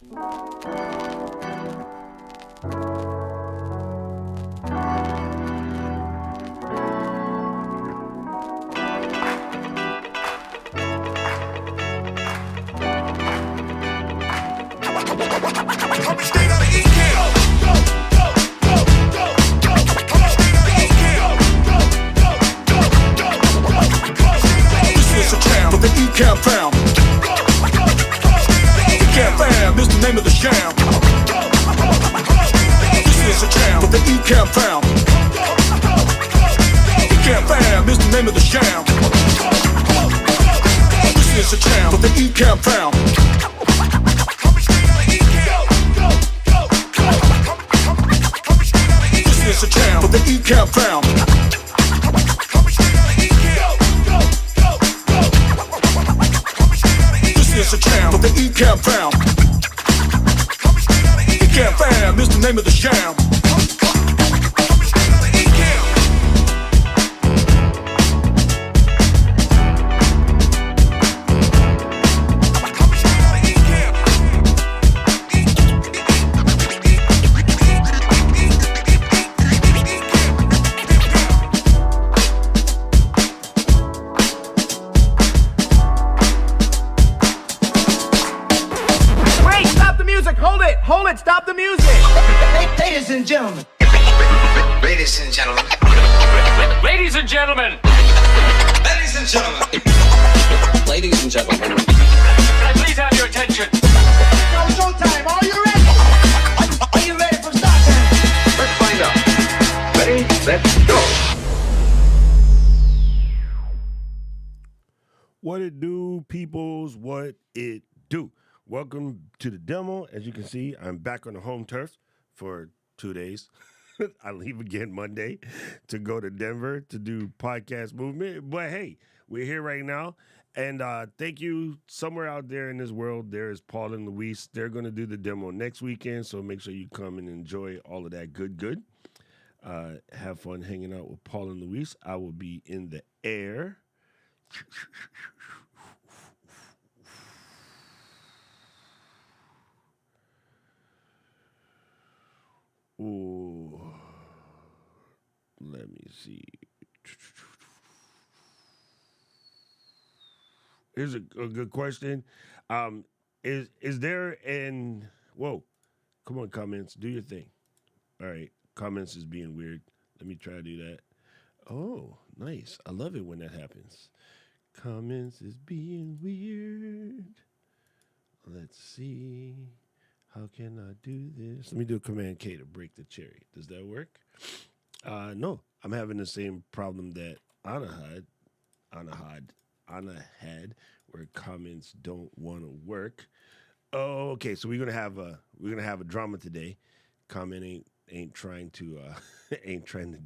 Coming straight out of Ecam. This is a jam for the Ecam fam. Ecam fam is the name of the jam. This is a jam for the Ecam fam. Ecam fam is the name of the jam. This is a jam for the Ecam fam. This is a jam for the Ecam fam. This is a jam for the Ecam fam. Ecam fam is the name of the jam. Hold it, stop the music! Ladies and gentlemen. Ladies and gentlemen. Ladies and gentlemen. Ladies and gentlemen. Ladies and gentlemen. Can I please have your attention? Now showtime, are you ready? Are you ready for start time? Let's find out. Ready, let's go. What it do, peoples? What it do? Welcome to the demo. As you can see, I'm back on the home turf for 2 days. I leave again Monday to go to Denver to do podcast movement. But hey, we're here right now. And thank you. Somewhere out there in this world, there is Paul and Luis. They're going to do the demo next weekend. So make sure you come and enjoy all of that good. Have fun hanging out with Paul and Luis. I will be in the air. Ooh, let me see. Here's a good question. Is there an whoa? Come on, comments, do your thing. All right, comments is being weird. Let me try to do that. Oh, nice. I love it when that happens. Comments is being weird. Let's see. How can I do this? Let me do a Command K to break the cherry. Does that work? No, I'm having the same problem that Anna had, where comments don't want to work. Oh, okay. So we're gonna have a drama today. Comment ain't trying to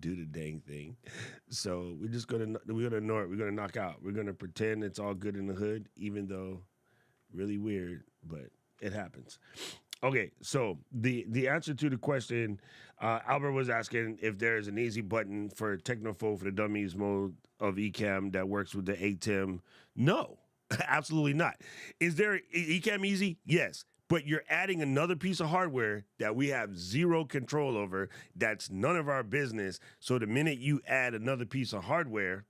do the dang thing. So we're gonna ignore it. We're gonna knock out. We're gonna pretend it's all good in the hood, even though really weird, but it happens. Okay, so the answer to the question, Albert was asking if there's an easy button for Technophobe for the Dummies mode of Ecam that works with the Ecamm. No, absolutely not. Is there Ecam easy? Yes, but you're adding another piece of hardware that we have zero control over. That's none of our business. So the minute you add another piece of hardware,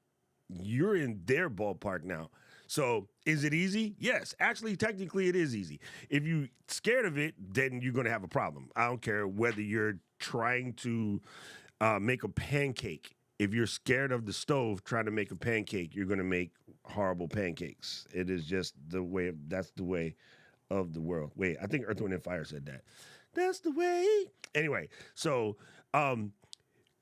you're in their ballpark now. So is it easy? Yes. Actually, technically, it is easy. If you're scared of it, then you're going to have a problem. I don't care whether you're trying to make a pancake. If you're scared of the stove trying to make a pancake, you're going to make horrible pancakes. It is just that's the way of the world. Wait, I think Earth, Wind, and Fire said that. That's the way. Anyway, so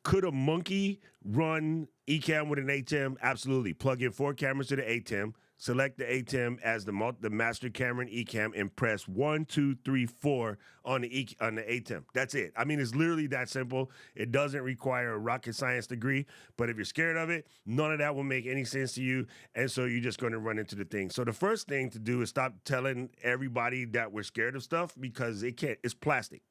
could a monkey run Ecam with an ATEM? Absolutely. Plug in 4 cameras to the ATEM. Select the ATEM as the master camera in Ecam and press 1, 2, 3, 4 on the ATEM. That's it. I mean, it's literally that simple. It doesn't require a rocket science degree, but if you're scared of it, none of that will make any sense to you, and so you're just going to run into the thing. So the first thing to do is stop telling everybody that we're scared of stuff, because it's plastic.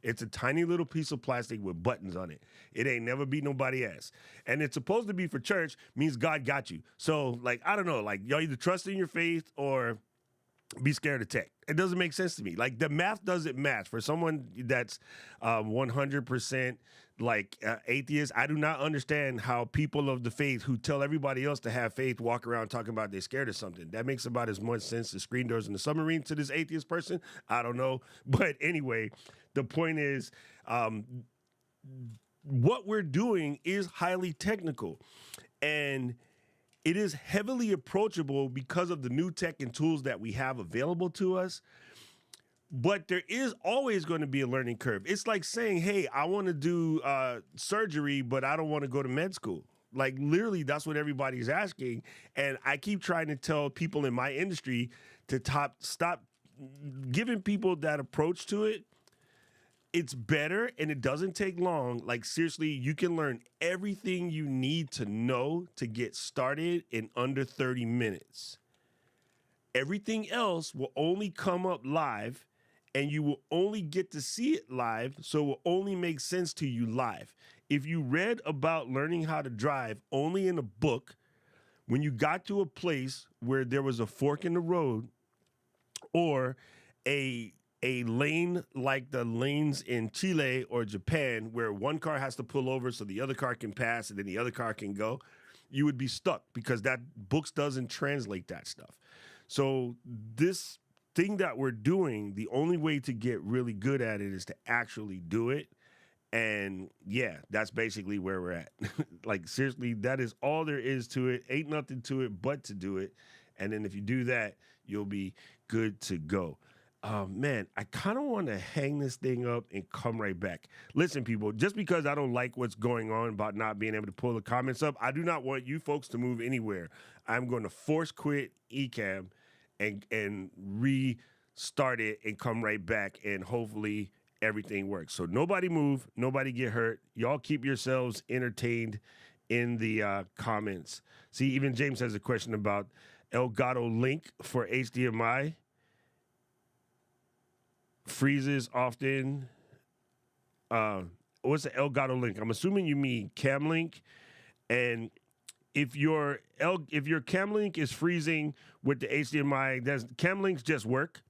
It's a tiny little piece of plastic with buttons on it. It ain't never beat nobody ass. And it's supposed to be for church, means God got you. So, like, I don't know, like, y'all either trust in your faith or be scared of tech. It doesn't make sense to me. Like the math doesn't match for someone that's 100% like atheist. I do not understand how people of the faith who tell everybody else to have faith walk around talking about they're scared of something. That makes about as much sense as screen doors in the submarine to this atheist person. I don't know. But anyway, the point is what we're doing is highly technical. And it is heavily approachable because of the new tech and tools that we have available to us. But there is always going to be a learning curve. It's like saying, hey, I want to do surgery, but I don't want to go to med school. Like literally, that's what everybody's asking. And I keep trying to tell people in my industry to stop giving people that approach to it. It's better and it doesn't take long. Like seriously, you can learn everything you need to know to get started in under 30 minutes. Everything else will only come up live and you will only get to see it live, so it will only make sense to you live. If you read about learning how to drive only in a book, when you got to a place where there was a fork in the road or a lane like the lanes in Chile or Japan where one car has to pull over so the other car can pass and then the other car can go, you would be stuck because that books doesn't translate that stuff. So this thing that we're doing, the only way to get really good at it is to actually do it. And yeah, that's basically where we're at. Like seriously, that is all there is to it. Ain't nothing to it but to do it. And then if you do that, you'll be good to go. Man, I kind of want to hang this thing up and come right back. Listen, people, just because I don't like what's going on about not being able to pull the comments up, I do not want you folks to move anywhere. I'm going to force quit Ecamm and restart it and come right back, and hopefully everything works. So nobody move, nobody get hurt. Y'all keep yourselves entertained in the comments. See, even James has a question about Elgato link for HDMI. Freezes often. What's the Elgato link? I'm assuming you mean Cam link. And if your Cam link is freezing with the HDMI, Cam links just work.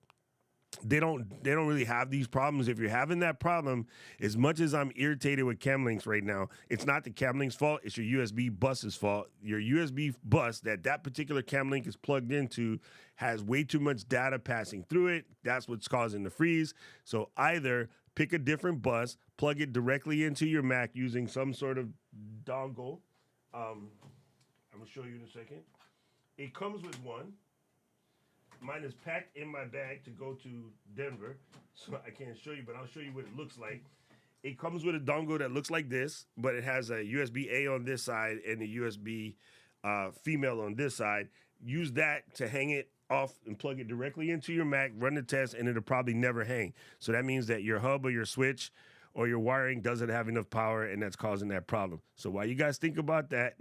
They don't really have these problems. If you're having that problem, as much as I'm irritated with cam links right now, it's not the cam link's fault. It's your USB bus's fault. Your USB bus that particular cam link is plugged into has way too much data passing through it. That's what's causing the freeze. So either pick a different bus, plug it directly into your Mac using some sort of dongle. I'm gonna show you in a second. It comes with one. Mine is packed in my bag to go to Denver, so I can't show you, but I'll show you what it looks like. It comes with a dongle that looks like this, but it has a USB-A on this side and a USB female on this side. Use that to hang it off and plug it directly into your Mac, run the test, and it'll probably never hang. So that means that your hub or your switch or your wiring doesn't have enough power, and that's causing that problem. So while you guys think about that,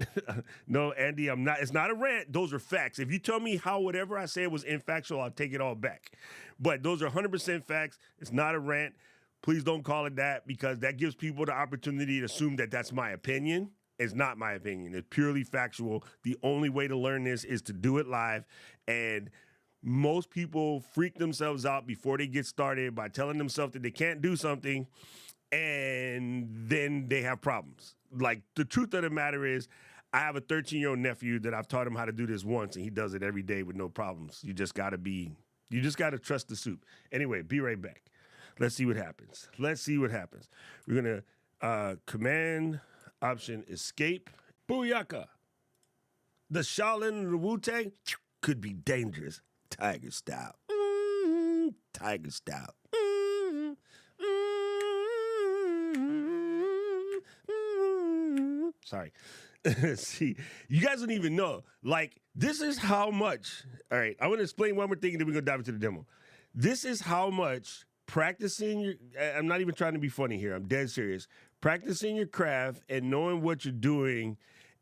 no, Andy, it's not a rant. Those are facts. If you tell me how whatever I said was infactual, I'll take it all back. But those are 100% facts. It's not a rant. Please don't call it that, because that gives people the opportunity to assume that that's my opinion. It's not my opinion. It's purely factual. The only way to learn this is to do it live. And most people freak themselves out before they get started by telling themselves that they can't do something, and then they have problems. Like, the truth of the matter is, I have a 13-year-old nephew that I've taught him how to do this once, and he does it every day with no problems. You just got to trust the soup. Anyway, be right back. Let's see what happens. We're going to command option escape. Booyaka. The Shaolin and the Wu-Tang could be dangerous. Tiger style. Tiger style. Sorry. See, you guys don't even know. Like, this is how much. All right, I want to explain one more thing, and then we're going to dive into the demo. This is how much practicing I'm not even trying to be funny here. I'm dead serious. Practicing your craft and knowing what you're doing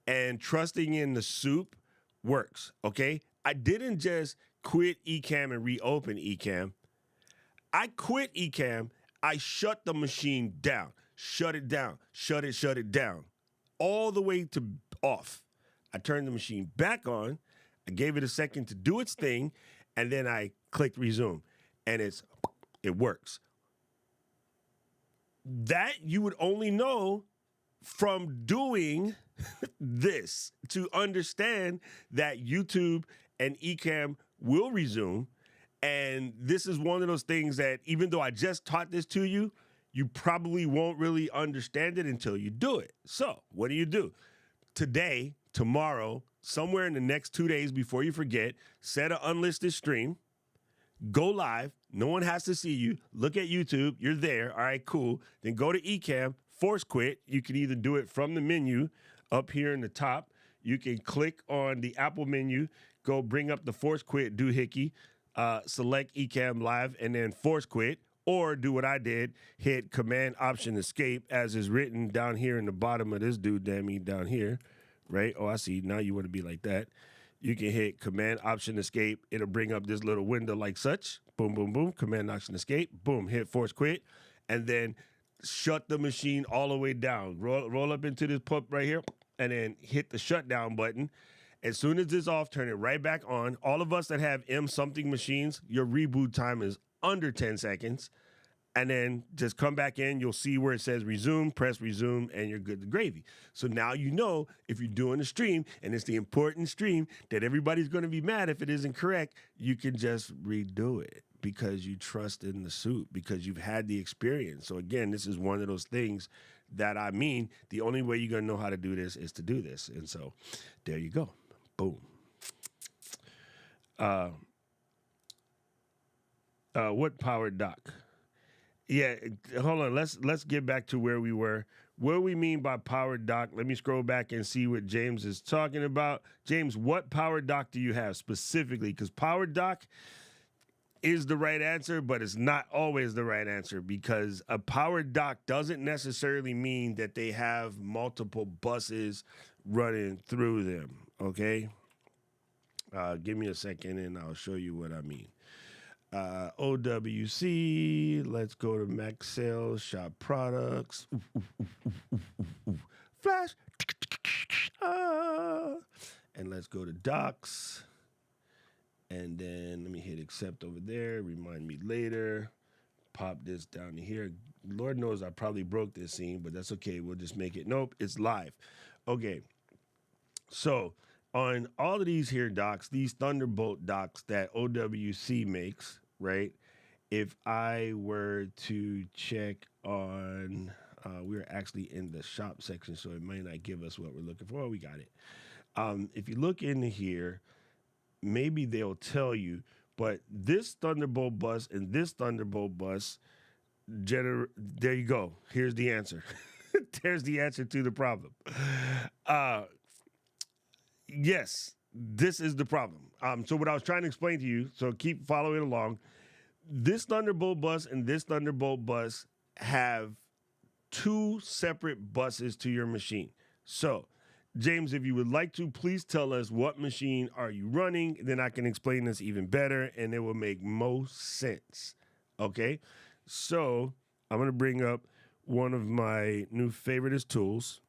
and trusting in the soup works, okay? I didn't just quit Ecamm and reopen Ecamm. I quit Ecamm. I shut the machine down. Shut it down. Shut it down. All the way to off. I turned the machine back on. I gave it a second to do its thing. and then I clicked resume, and it works. That you would only know from doing this to understand that YouTube and Ecamm will resume. And this is one of those things that even though I just taught this to you, you probably won't really understand it until you do it. So what do? Today, tomorrow, somewhere in the next 2 days before you forget, set an unlisted stream, go live. No one has to see you. Look at YouTube. You're there. All right, cool. Then go to Ecamm, force quit. You can either do it from the menu up here in the top. You can click on the Apple menu, go bring up the force quit doohickey, select Ecamm live, and then force quit. Or do what I did, hit Command Option Escape as is written down here in the bottom of this dude, damn down here, right? Oh, I see. Now you want to be like that. You can hit Command Option Escape. It'll bring up this little window like such. Boom, boom, boom. Command Option Escape. Boom. Hit Force Quit. And then shut the machine all the way down. Roll up into this pup right here. And then hit the shutdown button. As soon as it's off, turn it right back on. All of us that have M something machines, your reboot time is under 10 seconds. And then just come back in. You'll see where it says resume, press resume, and you're good to gravy. So now you know if you're doing a stream, and it's the important stream that everybody's going to be mad if it isn't correct, you can just redo it because you trust in the suit, because you've had the experience. So again, this is one of those things that I mean, the only way you're going to know how to do this is to do this. And so there you go. Boom. What power dock? Yeah, hold on. Let's get back to where we were. What do we mean by power dock? Let me scroll back and see what James is talking about. James, what power dock do you have specifically? Because power dock is the right answer, but it's not always the right answer, because a power dock doesn't necessarily mean that they have multiple buses running through them, okay? Give me a second and I'll show you what I mean. OWC, let's go to Max Sales, Shop Products, Flash, and let's go to Docs, and then let me hit accept over there, remind me later, pop this down here. Lord knows I probably broke this scene, but that's okay, we'll just make it, nope, it's live. Okay, so on all of these here docks, these Thunderbolt docks that OWC makes, right? If I were to check on, we're actually in the shop section, so it might not give us what we're looking for. Oh, we got it. If you look in here, maybe they'll tell you, but this Thunderbolt bus and this Thunderbolt bus, there you go. Here's the answer. There's the answer to the problem. Yes, this is the problem. So what I was trying to explain to you, so keep following along. This Thunderbolt bus and this Thunderbolt bus have two separate buses to your machine. So, James, if you would like to, please tell us what machine are you running. Then I can explain this even better, and it will make most sense. Okay? So, I'm going to bring up one of my new favoriteest tools.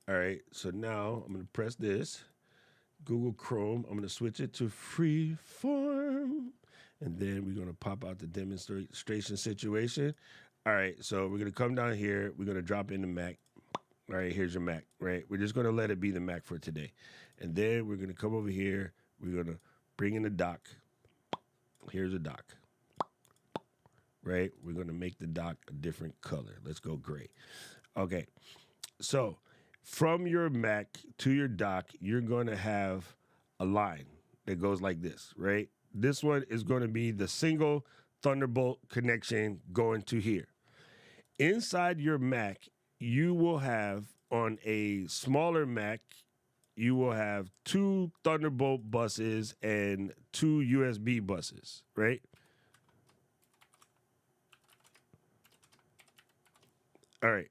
All right, so now I'm going to press this, Google Chrome. I'm going to switch it to Freeform, and then we're going to pop out the demonstration situation. All right, so we're going to come down here. We're going to drop in the Mac. All right, here's your Mac, right? We're just going to let it be the Mac for today. And then we're going to come over here. We're going to bring in the dock. Here's a dock, right? We're going to make the dock a different color. Let's go gray. Okay, so from your Mac to your dock, you're going to have a line that goes like this, right? This one is going to be the single Thunderbolt connection going to here. Inside your Mac, you will have, on a smaller Mac, you will have two Thunderbolt buses and two USB buses, right? All right.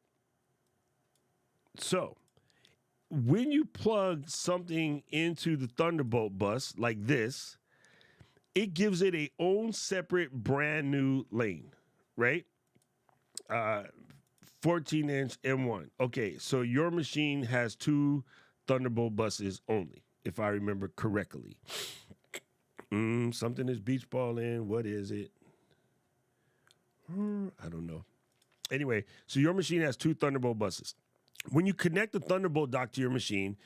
So, when you plug something into the Thunderbolt bus like this, it gives it a own separate brand new lane, right? 14-inch M1. Okay, so your machine has 2 Thunderbolt buses only, if I remember correctly. Something is beach ball in. What is it? I don't know. Anyway, so your machine has 2 Thunderbolt buses. When you connect the Thunderbolt dock to your machine,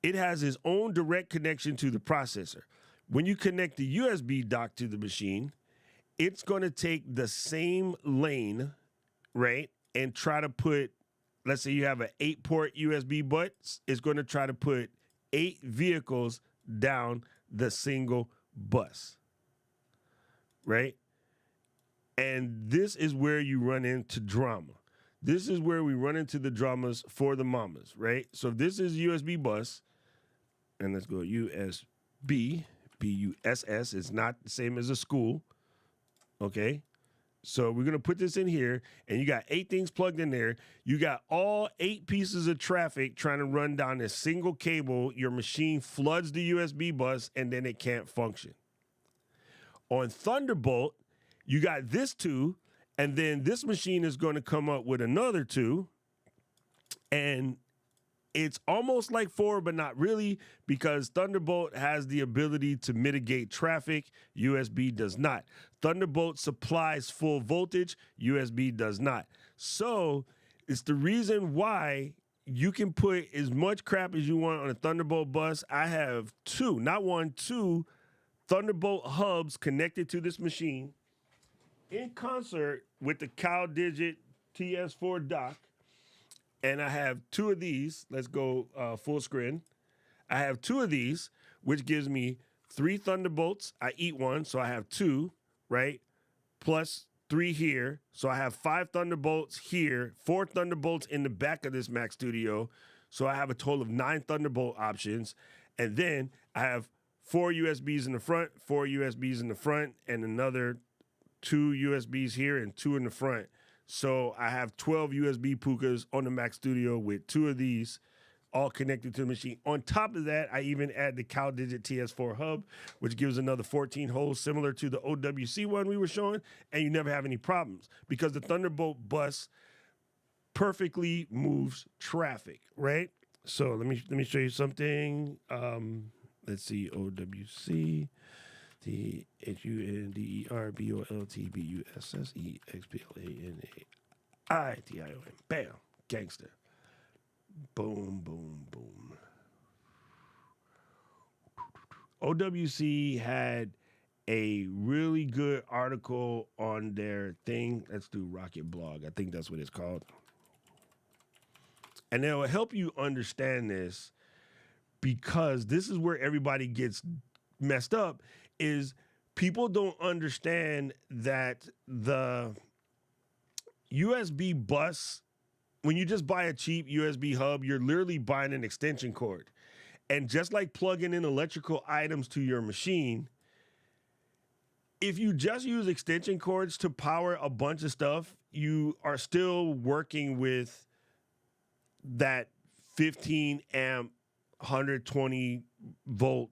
it has its own direct connection to the processor. When you connect the USB dock to the machine, it's going to take the same lane, right, and try to put, let's say you have an 8-port USB bus, it's going to try to put 8 vehicles down the single bus, right? And this is where you run into drama. This is where we run into the dramas for the mamas, right? So if this is USB bus, and let's go USB, BUSS, it's not the same as a school, okay? So we're going to put this in here, and you got 8 things plugged in there. You got all 8 pieces of traffic trying to run down this single cable. Your machine floods the USB bus, and then it can't function. On Thunderbolt, you got this 2, and then this machine is going to come up with another 2, and it's almost like 4, but not really, because Thunderbolt has the ability to mitigate traffic. USB does not. Thunderbolt supplies full voltage. USB does not. So it's the reason why you can put as much crap as you want on a Thunderbolt bus. I have 2, not 1, 2 Thunderbolt hubs connected to this machine in concert with the CalDigit TS4 dock. And I have 2 of these. Let's go full screen. I have 2 of these, which gives me 3 Thunderbolts. I eat 1, so I have 2, right? Plus 3 here. So I have 5 Thunderbolts here, 4 Thunderbolts in the back of this Mac Studio. So I have a total of 9 Thunderbolt options. And then I have 4 USBs in the front, 4 USBs in the front, and another 2 USBs here and 2 in the front. So I have 12 USB Pukas on the Mac Studio with 2 of these all connected to the machine. On top of that, I even add the CalDigit TS4 hub, which gives another 14 holes similar to the OWC one we were showing, and you never have any problems because the Thunderbolt bus perfectly moves traffic, right? So let me show you something. Let's see, OWC. THUNDERBOLTBUSSEXPLANAITION. Bam. Gangster. Boom, boom, boom. OWC had a really good article on their thing. Let's do Rocket Blog. I think that's what it's called. And it will help you understand this because this is where everybody gets messed up is people don't understand that the USB bus, when you just buy a cheap USB hub, you're literally buying an extension cord. And just like plugging in electrical items to your machine, if you just use extension cords to power a bunch of stuff, you are still working with that 15 amp, 120 volt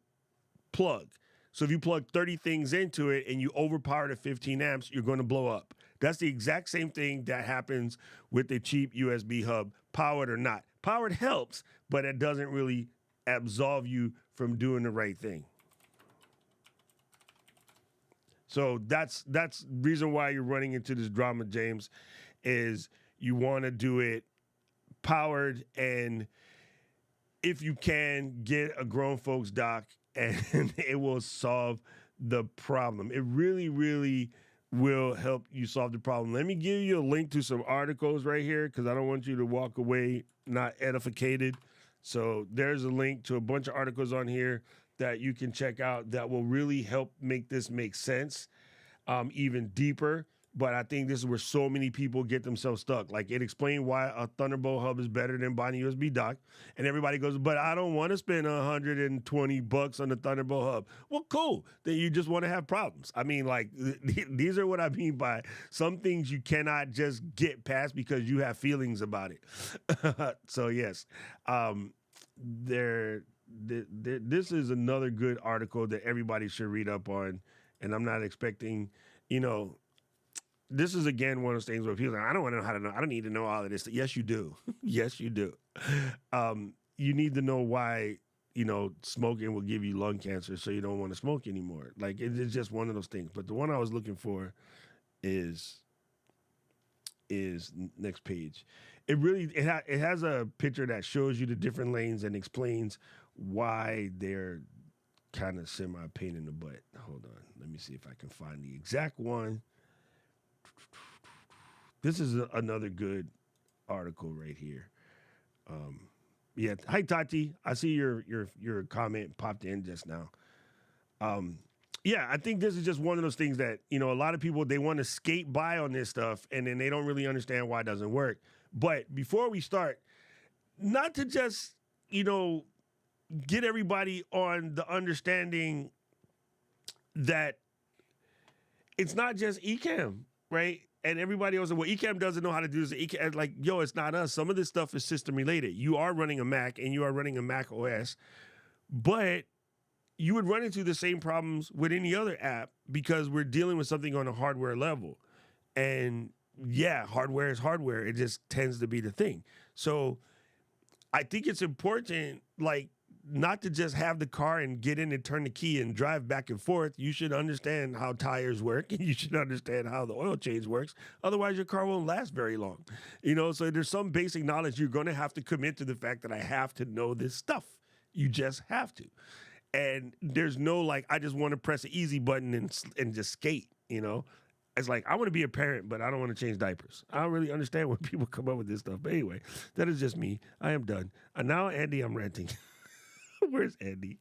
plug. So if you plug 30 things into it and you overpower the 15 amps, you're going to blow up. That's the exact same thing that happens with the cheap USB hub, powered or not. Powered helps, but it doesn't really absolve you from doing the right thing. So that's the reason why you're running into this drama, James, is you want to do it powered, and if you can, get a grown folks dock, and it will solve the problem. It really, really will help you solve the problem. Let me give you a link to some articles right here because I don't want you to walk away not edificated. So there's a link to a bunch of articles on here that you can check out that will really help make this make sense even deeper. But I think this is where so many people get themselves stuck. Like, it explained why a Thunderbolt hub is better than buying a USB dock. And everybody goes, but I don't want to spend $120 on the Thunderbolt hub. Well, cool. Then you just want to have problems. I mean, like, these are what I mean by some things you cannot just get past because you have feelings about it. So, yes, this is another good article that everybody should read up on. And I'm not expecting, this is again one of those things where people are like, I don't want to know how to know. I don't need to know all of this. Yes, you do. Yes, you do. You need to know why, smoking will give you lung cancer, so you don't want to smoke anymore. Like, it's just one of those things. But the one I was looking for is next page. It has a picture that shows you the different lanes and explains why they're kind of semi pain in the butt. Hold on, let me see if I can find the exact one. This is another good article right here. Yeah, hi Tati, I see your comment popped in just now. Yeah, I think this is just one of those things that, a lot of people, they want to skate by on this stuff and then they don't really understand why it doesn't work. But before we start, not to just, get everybody on the understanding that it's not just Ecamm, right? And everybody else, well, Ecamm doesn't know how to do this. Ecamm, like, it's not us. Some of this stuff is system related. You are running a Mac and you are running a Mac OS, but you would run into the same problems with any other app because we're dealing with something on a hardware level. And yeah, hardware is hardware. It just tends to be the thing. So I think it's important, like, not to just have the car and get in and turn the key and drive back and forth. You should understand how tires work and you should understand how the oil change works. Otherwise, your car won't last very long. So there's some basic knowledge you're going to have to commit to the fact that I have to know this stuff. You just have to. And there's no, like, I just want to press an easy button and just skate, It's like, I want to be a parent, but I don't want to change diapers. I don't really understand when people come up with this stuff. But anyway, that is just me. I am done. And now, Andy, I'm ranting. Where's Andy?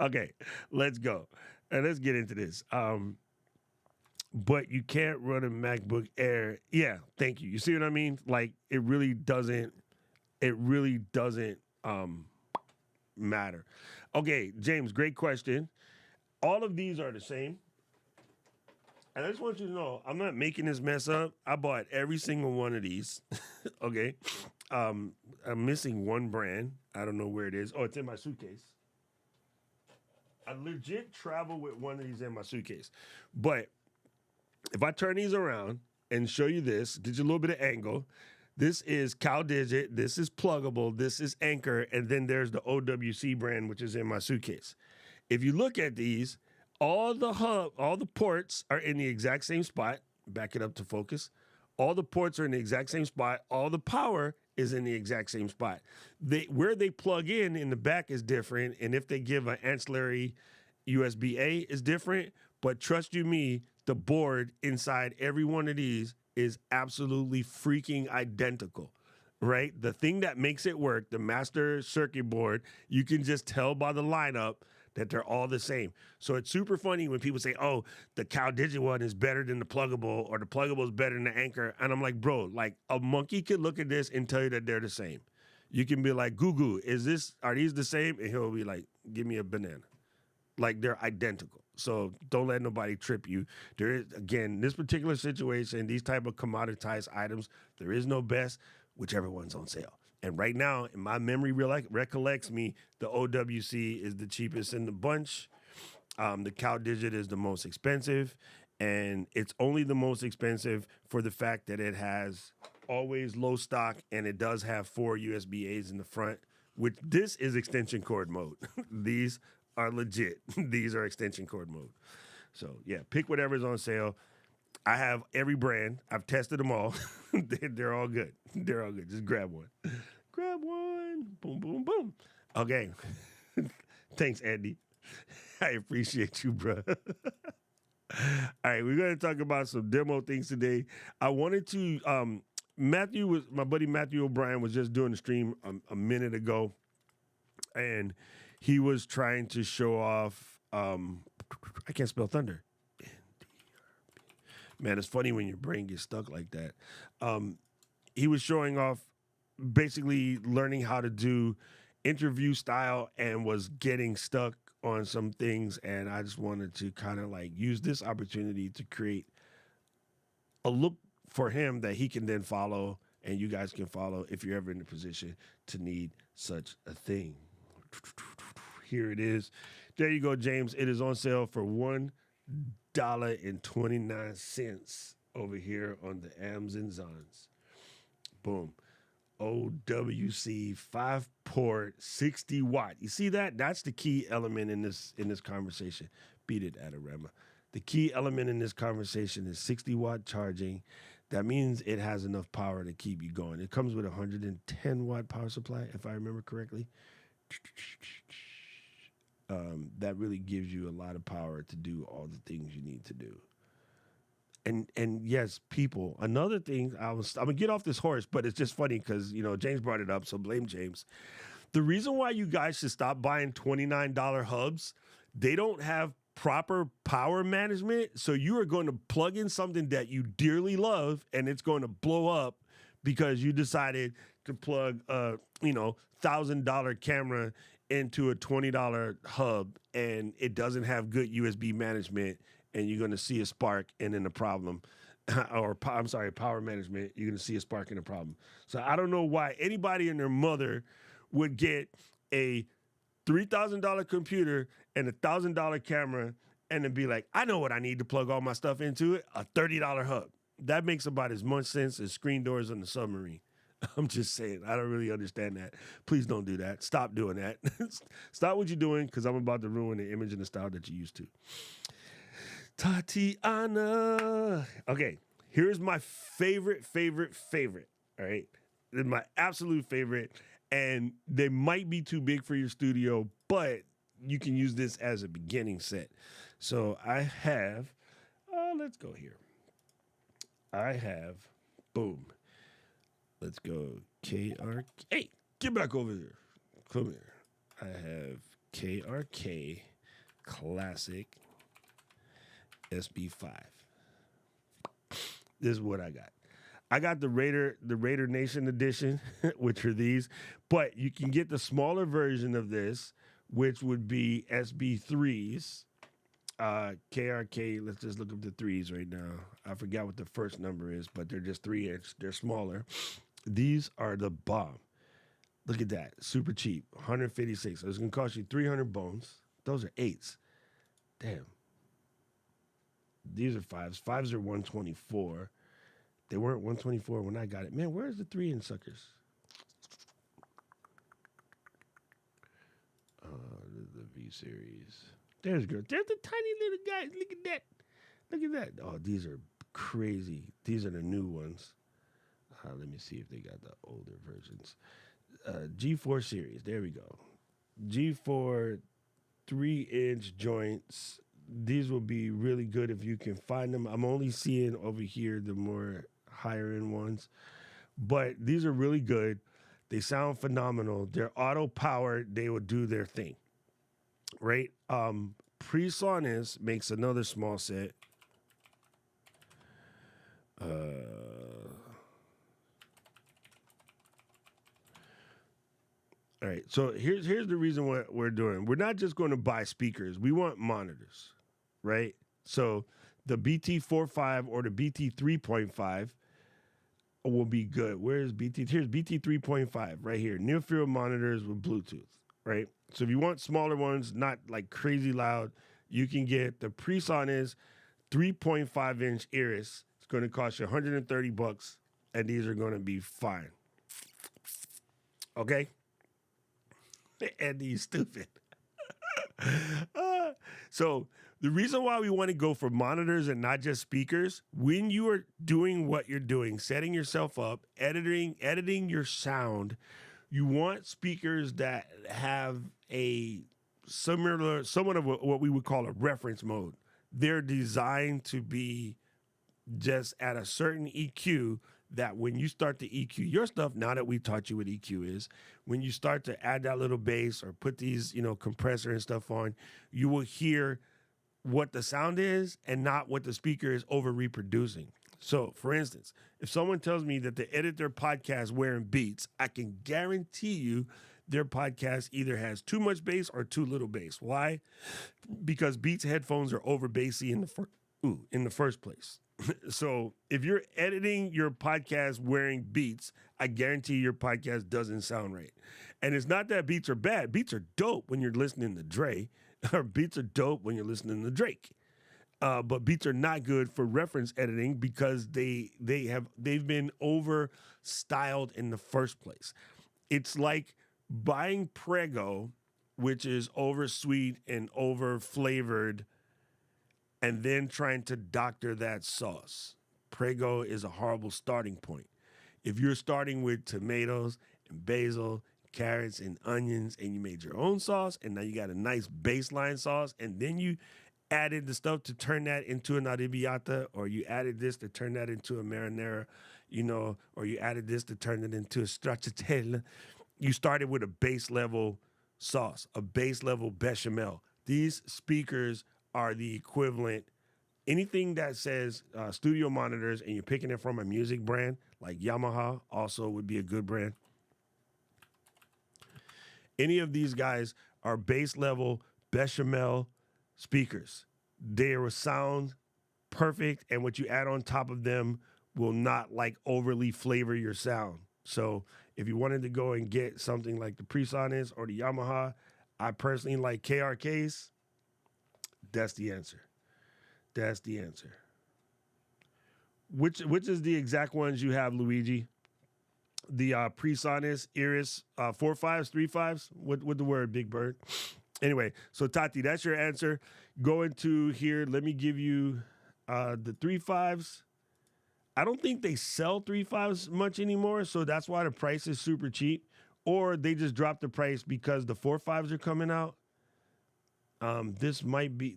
Okay, let's go. And let's get into this. But you can't run a MacBook Air. Yeah, thank you. You see what I mean? Like, it really doesn't matter. Okay, James, great question. All of these are the same. And I just want you to know, I'm not making this mess up. I bought every single one of these. Okay. I'm missing one brand. I don't know where it is. Oh, it's in my suitcase. I legit travel with one of these in my suitcase. But if I turn these around and show you this, get you a little bit of angle. This is CalDigit. This is Pluggable. This is Anchor. And then there's the OWC brand, which is in my suitcase. If you look at these, all the ports are in the exact same spot. Back it up to focus. All the ports are in the exact same spot. All the power is in the exact same spot. Where they plug in the back is different. And if they give an ancillary USB-A is different. But trust you me, the board inside every one of these is absolutely freaking identical, right? The thing that makes it work, the master circuit board, you can just tell by the lineup that they're all the same. So it's super funny when people say, oh, the CalDigit one is better than the Pluggable or the Pluggable is better than the Anchor. And I'm like, bro, like a monkey could look at this and tell you that they're the same. You can be like, Goo, are these the same? And he'll be like, give me a banana. Like they're identical. So don't let nobody trip you. There is, again, this particular situation, these type of commoditized items, there is no best, whichever one's on sale. And right now, in my memory recollects me, the OWC is the cheapest in the bunch. The CalDigit is the most expensive. And it's only the most expensive for the fact that it has always low stock and it does have 4 USB-As in the front, which this is extension cord mode. These are legit. These are extension cord mode. So, yeah, pick whatever's on sale. I have every brand. I've tested them all. They're all good. They're all good. Just grab one. Grab one. Boom, boom, boom. Okay. Thanks, Andy. I appreciate you, bro. All right, we're going to talk about some demo things today. I wanted to, my buddy Matthew O'Brien was just doing the stream a minute ago, and he was trying to show off, I can't spell thunder. Man, it's funny when your brain gets stuck like that. He was showing off basically learning how to do interview style and was getting stuck on some things. And I just wanted to kind of like use this opportunity to create a look for him that he can then follow and you guys can follow if you're ever in a position to need such a thing. Here it is. There you go, James. It is on sale for $1 $1.29 over here on the Ams and Zons. Boom. OWC 5-port 60 watt. You see that? That's the key element in this conversation. Beat it, Adorama. The key element in this conversation is 60 watt charging. That means it has enough power to keep you going. It comes with a 110 watt power supply, if I remember correctly. That really gives you a lot of power to do all the things you need to do. And yes, people, another thing, I'm gonna get off this horse, but it's just funny because, James brought it up, so blame James. The reason why you guys should stop buying $29 hubs, they don't have proper power management. So you are going to plug in something that you dearly love and it's going to blow up because you decided to plug a, $1,000 camera into a $20 hub and it doesn't have good USB management. And you're going to see a spark and then a problem, power management. You're going to see a spark and a problem. So I don't know why anybody and their mother would get a $3,000 computer and a $1,000 camera and then be like, I know what I need to plug all my stuff into it, a $30 hub. That makes about as much sense as screen doors on the submarine. I'm just saying, I don't really understand that. Please don't do that. Stop doing that. Stop what you're doing because I'm about to ruin the image and the style that you used to. Tatiana. Okay, here's my favorite. All right, this is my absolute favorite, and they might be too big for your studio, but you can use this as a beginning set. So I have, let's go here. I have, boom. Let's go KRK. Hey, get back over here. Come here. I have KRK Classic SB5. This is what I got. I got the Raider Nation edition, which are these, but you can get the smaller version of this, which would be SB3s. KRK, let's just look up the 3s right now. I forgot what the first number is, but they're just 3-inch. They're smaller. These are the bomb. Look at that. Super cheap. 156. So it's going to cost you 300 bones. Those are 8s. Damn. These are 5s. 5s are 124. They weren't 124 when I got it. Man, where's the 3-inch suckers? The V series. There's the tiny little guys. Look at that. Look at that. Oh, these are crazy. These are the new ones. Let me see if they got the older versions. G4 series. There we go. G4 3-inch joints. These will be really good if you can find them. I'm only seeing over here the more higher end ones, but these are really good. They sound phenomenal. They're auto powered. They will do their thing, right? PreSonus makes another small set. All right, so here's the reason what we're doing. We're not just going to buy speakers. We want monitors, right? So the BT4.5 or the BT 3.5 will be good. Where's BT? Here's BT 3.5 right here. Near field monitors with Bluetooth, right? So if you want smaller ones, not like crazy loud, you can get the PreSonus 3.5-inch Iris. It's going to cost you $130, and these are going to be fine. Okay? And he's stupid. So the reason why we want to go for monitors and not just speakers, when you are doing what you're doing, setting yourself up, editing your sound, you want speakers that have a somewhat of what we would call a reference mode. They're designed to be just at a certain EQ that when you start to EQ your stuff, now that we taught you what EQ is, when you start to add that little bass or put these, compressor and stuff on, you will hear what the sound is and not what the speaker is over reproducing. So, for instance, if someone tells me that they edit their podcast wearing Beats, I can guarantee you their podcast either has too much bass or too little bass. Why? Because Beats headphones are over bassy in the first place. So if you're editing your podcast wearing Beats, I guarantee your podcast doesn't sound right. And it's not that Beats are bad. Beats are dope when you're listening to Dre, or Beats are dope when you're listening to Drake. But beats are not good for reference editing because they've been over styled in the first place. It's like buying Prego, which is over sweet and over flavored, and then trying to doctor that sauce. Prego is a horrible starting point. If you're starting with tomatoes and basil, carrots and onions, and you made your own sauce, and now you got a nice baseline sauce, and then you added the stuff to turn that into an arrabbiata, or you added this to turn that into a marinara, or you added this to turn it into a stracciatella. You started with a base level sauce, a base level bechamel. These speakers are the equivalent. Anything that says studio monitors and you're picking it from a music brand like Yamaha also would be a good brand. Any of these guys are base level bechamel speakers. They will sound perfect, and what you add on top of them will not like overly flavor your sound. So if you wanted to go and get something like the PreSonus or the Yamaha, I personally like KRKs. That's the answer. That's the answer. Which is the exact ones you have, Luigi? The PreSonus, Iris, 4.5s, 3.5s? What the word, Big Bird? Anyway, so Tati, that's your answer. Go into here. Let me give you the 3.5s. I don't think they sell 3.5s much anymore, so that's why the price is super cheap. Or they just dropped the price because the 4.5s are coming out. This might be,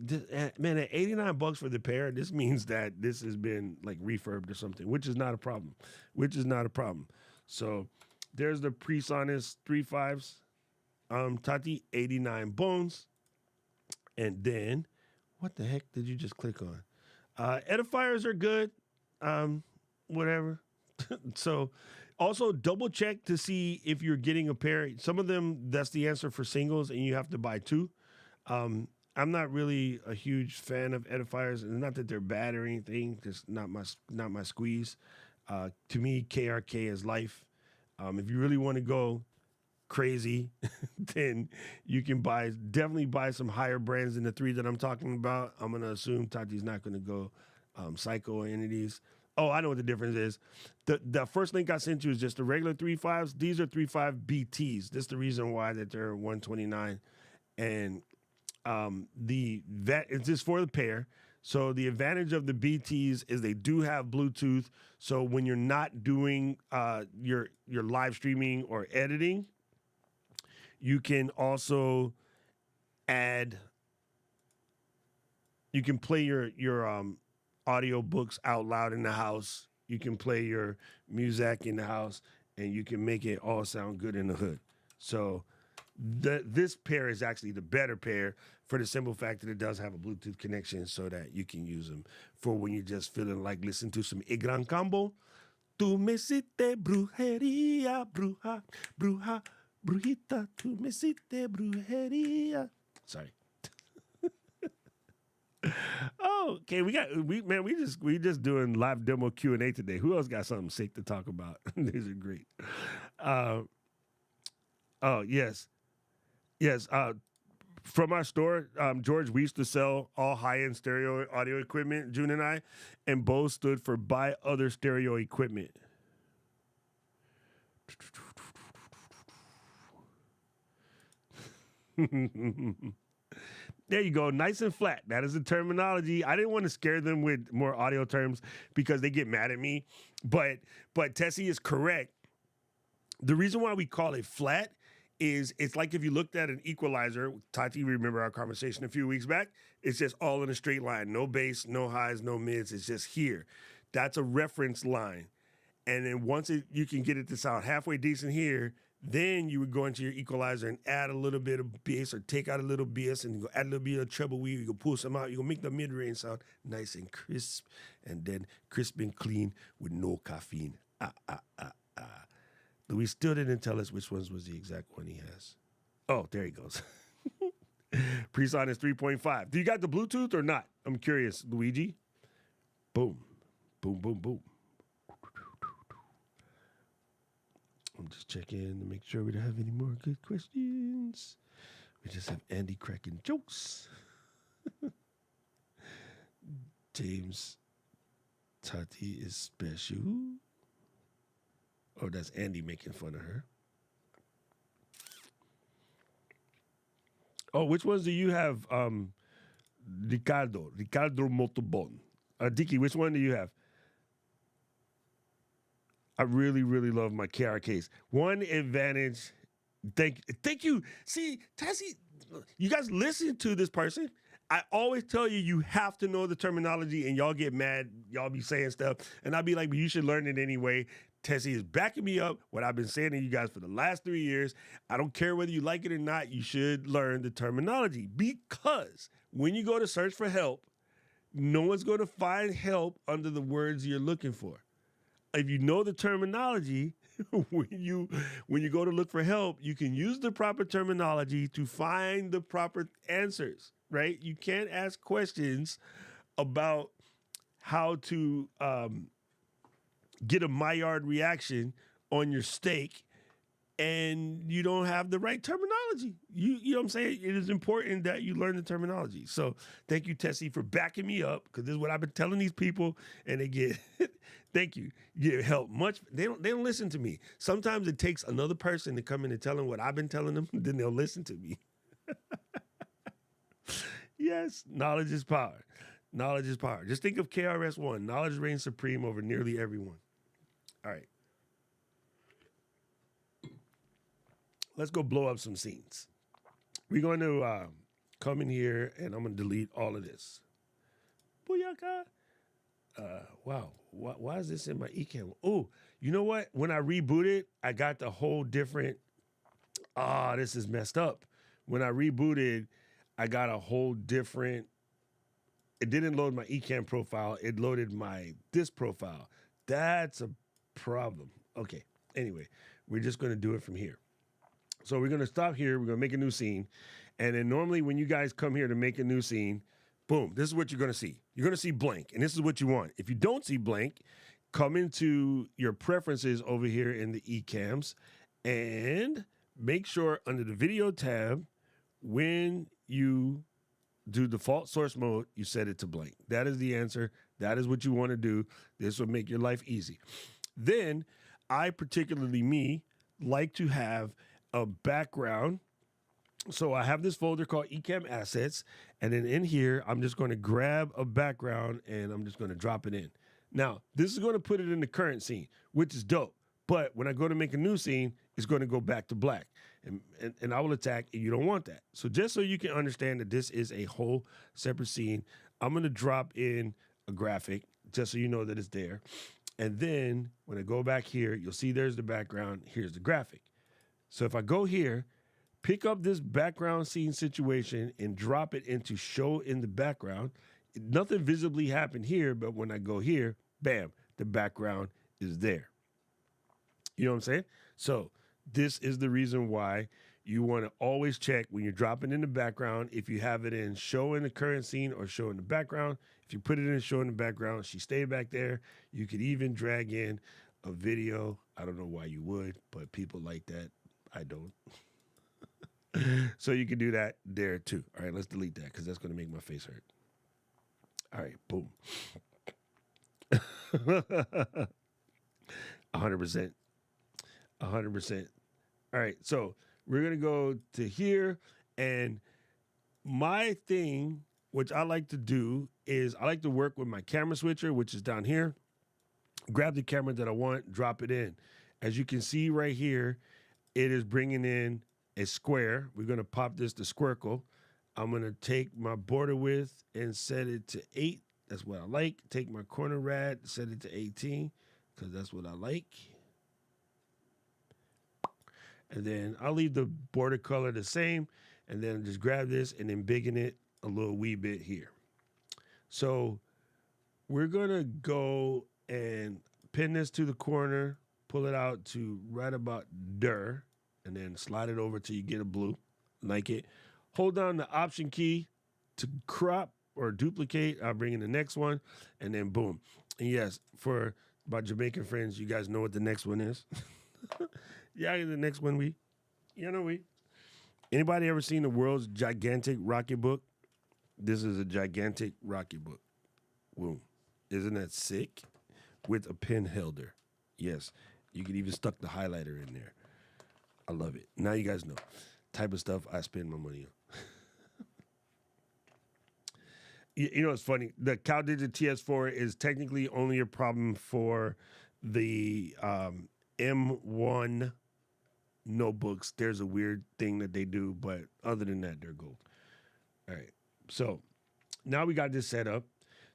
man, at $89 for the pair, this means that this has been like refurbed or something, which is not a problem. So there's the PreSonus 3.5s. Tati, 89 bones. And then, what the heck did you just click on? Edifiers are good. Whatever. So also double check to see if you're getting a pair. Some of them, that's the answer for singles, and you have to buy two. I'm not really a huge fan of edifiers, and not that they're bad or anything, just not my squeeze. To me, KRK is life. If you really want to go crazy, then you can definitely buy some higher brands than the three that I'm talking about. I'm gonna assume Tati's not gonna go Psycho or any of these. Oh, I know what the difference is. The first link I sent you is just the regular 3.5s. These are 3.5 BTs. This is the reason why that they're $129. And it's just for the pair. So the advantage of the BTs is they do have Bluetooth. So when you're not doing your live streaming or editing, you can also you can play your audio books out loud in the house. You can play your music in the house, and you can make it all sound good in the hood. So this pair is actually the better pair for the simple fact that it does have a Bluetooth connection so that you can use them for when you're just feeling like listening to some Ecamm Combo. Tu me hiciste brujería, bruja, bruja, brujita, tu me hiciste brujería. Sorry. Oh, okay. We just doing live demo Q&A today. Who else got something sick to talk about? These are great. Oh, yes. Yes. From our store, George, we used to sell all high-end stereo audio equipment, June and I, and both stood for buy other stereo equipment. There you go. Nice and flat. That is the terminology. I didn't want to scare them with more audio terms because they get mad at me. But Tessie is correct. The reason why we call it flat is it's like if you looked at an equalizer. Tati, remember our conversation a few weeks back? It's just all in a straight line. No bass, no highs, no mids. It's just here. That's a reference line. And then once you can get it to sound halfway decent here, then you would go into your equalizer and add a little bit of bass or take out a little bass and you go add a little bit of treble weave. You go pull some out. You go make the mid-range sound nice and crisp, and then crisp and clean with no caffeine. We still didn't tell us which ones was the exact one he has. Oh, there he goes. PreSonus 3.5. Do you got the Bluetooth or not? I'm curious, Luigi. Boom. Boom, boom, boom. I'm just checking to make sure we don't have any more good questions. We just have Andy cracking jokes. James Tati is special. Oh, that's Andy making fun of her. Oh, which ones do you have? Ricardo Montobon. Dicky, which one do you have? I really, really love my KRKs. One advantage. Thank you. See, Tassie, you guys listen to this person. I always tell you, you have to know the terminology, and y'all get mad. Y'all be saying stuff, and I'll be like, but you should learn it anyway. Tessie is backing me up what I've been saying to you guys for the last 3 years. I don't care whether you like it or not. You should learn the terminology, because when you go to search for help, no one's going to find help under the words you're looking for. If you know the terminology, when you go to look for help, you can use the proper terminology to find the proper answers, right? You can't ask questions about how to get a Maillard reaction on your steak and you don't have the right terminology. You know what I'm saying? It is important that you learn the terminology. So thank you, Tessie, for backing me up, because this is what I've been telling these people, and they get thank you. You get help much. They don't listen to me. Sometimes it takes another person to come in and tell them what I've been telling them, then they'll listen to me. Yes, knowledge is power. Knowledge is power. Just think of KRS-One. Knowledge reigns supreme over nearly everyone. All right. Let's go blow up some scenes. We're going to come in here, and I'm going to delete all of this. Booyaka. Wow. Why is this in my Ecamm? Oh, you know what? When I rebooted, I got the whole different... this is messed up. When I rebooted, I got a whole different... It didn't load my Ecamm profile. It loaded my this profile. That's a problem. Okay. Anyway, we're just going to do it from here. So we're going to stop here. We're going to make a new scene. And then normally when you guys come here to make a new scene, boom, this is what you're going to see. You're going to see blank, and this is what you want. If you don't see blank, come into your preferences over here in the Ecams and make sure under the video tab, when you do default source mode, you set it to blank. That is the answer. That is what you want to do. This will make your life easy. Then I, particularly me, like to have a background. So I have this folder called Ecamm Assets, and then in here, I'm just going to grab a background and I'm just going to drop it in. Now, this is going to put it in the current scene, which is dope. But when I go to make a new scene, it's going to go back to black. And I will attack, and you don't want that. So just so you can understand that this is a whole separate scene, I'm going to drop in a graphic just so you know that it's there. And then when I go back here, you'll see there's the background. Here's the graphic. So if I go here, pick up this background scene situation and drop it into show in the background, nothing visibly happened here, but when I go here, bam, the background is there. You know what I'm saying? So this is the reason why you want to always check when you're dropping in the background, if you have it in show in the current scene or show in the background. If you put it in show in the background, she stayed back there. You could even drag in a video. I don't know why you would, but people like that. I don't. So you can do that there too. All right, let's delete that because that's going to make my face hurt. All right, boom. 100%. 100%. All right, so we're going to go to here, and my thing, which I like to do, is I like to work with my camera switcher, which is down here. Grab the camera that I want, drop it in. As you can see right here, it is bringing in a square. We're going to pop this to squircle. I'm going to take my border width and set it to 8. That's what I like. Take my corner rad, set it to 18, because that's what I like. And then I'll leave the border color the same, and then just grab this and then biggin it a little wee bit here. So we're going to go and pin this to the corner, pull it out to right about there, and then slide it over till you get a blue, like it. Hold down the Option key to crop or duplicate. I'll bring in the next one, and then boom. And yes, for my Jamaican friends, you guys know what the next one is. Yeah, the next one Anybody ever seen the world's gigantic rocket book? This is a gigantic rocket book. Boom. Isn't that sick? With a pen holder. Yes. You can even stuck the highlighter in there. I love it. Now you guys know. Type of stuff I spend my money on. You know, it's funny. The CalDigit TS4 is technically only a problem for the M1 notebooks. There's a weird thing that they do, but other than that, they're gold. All right. So now we got this set up.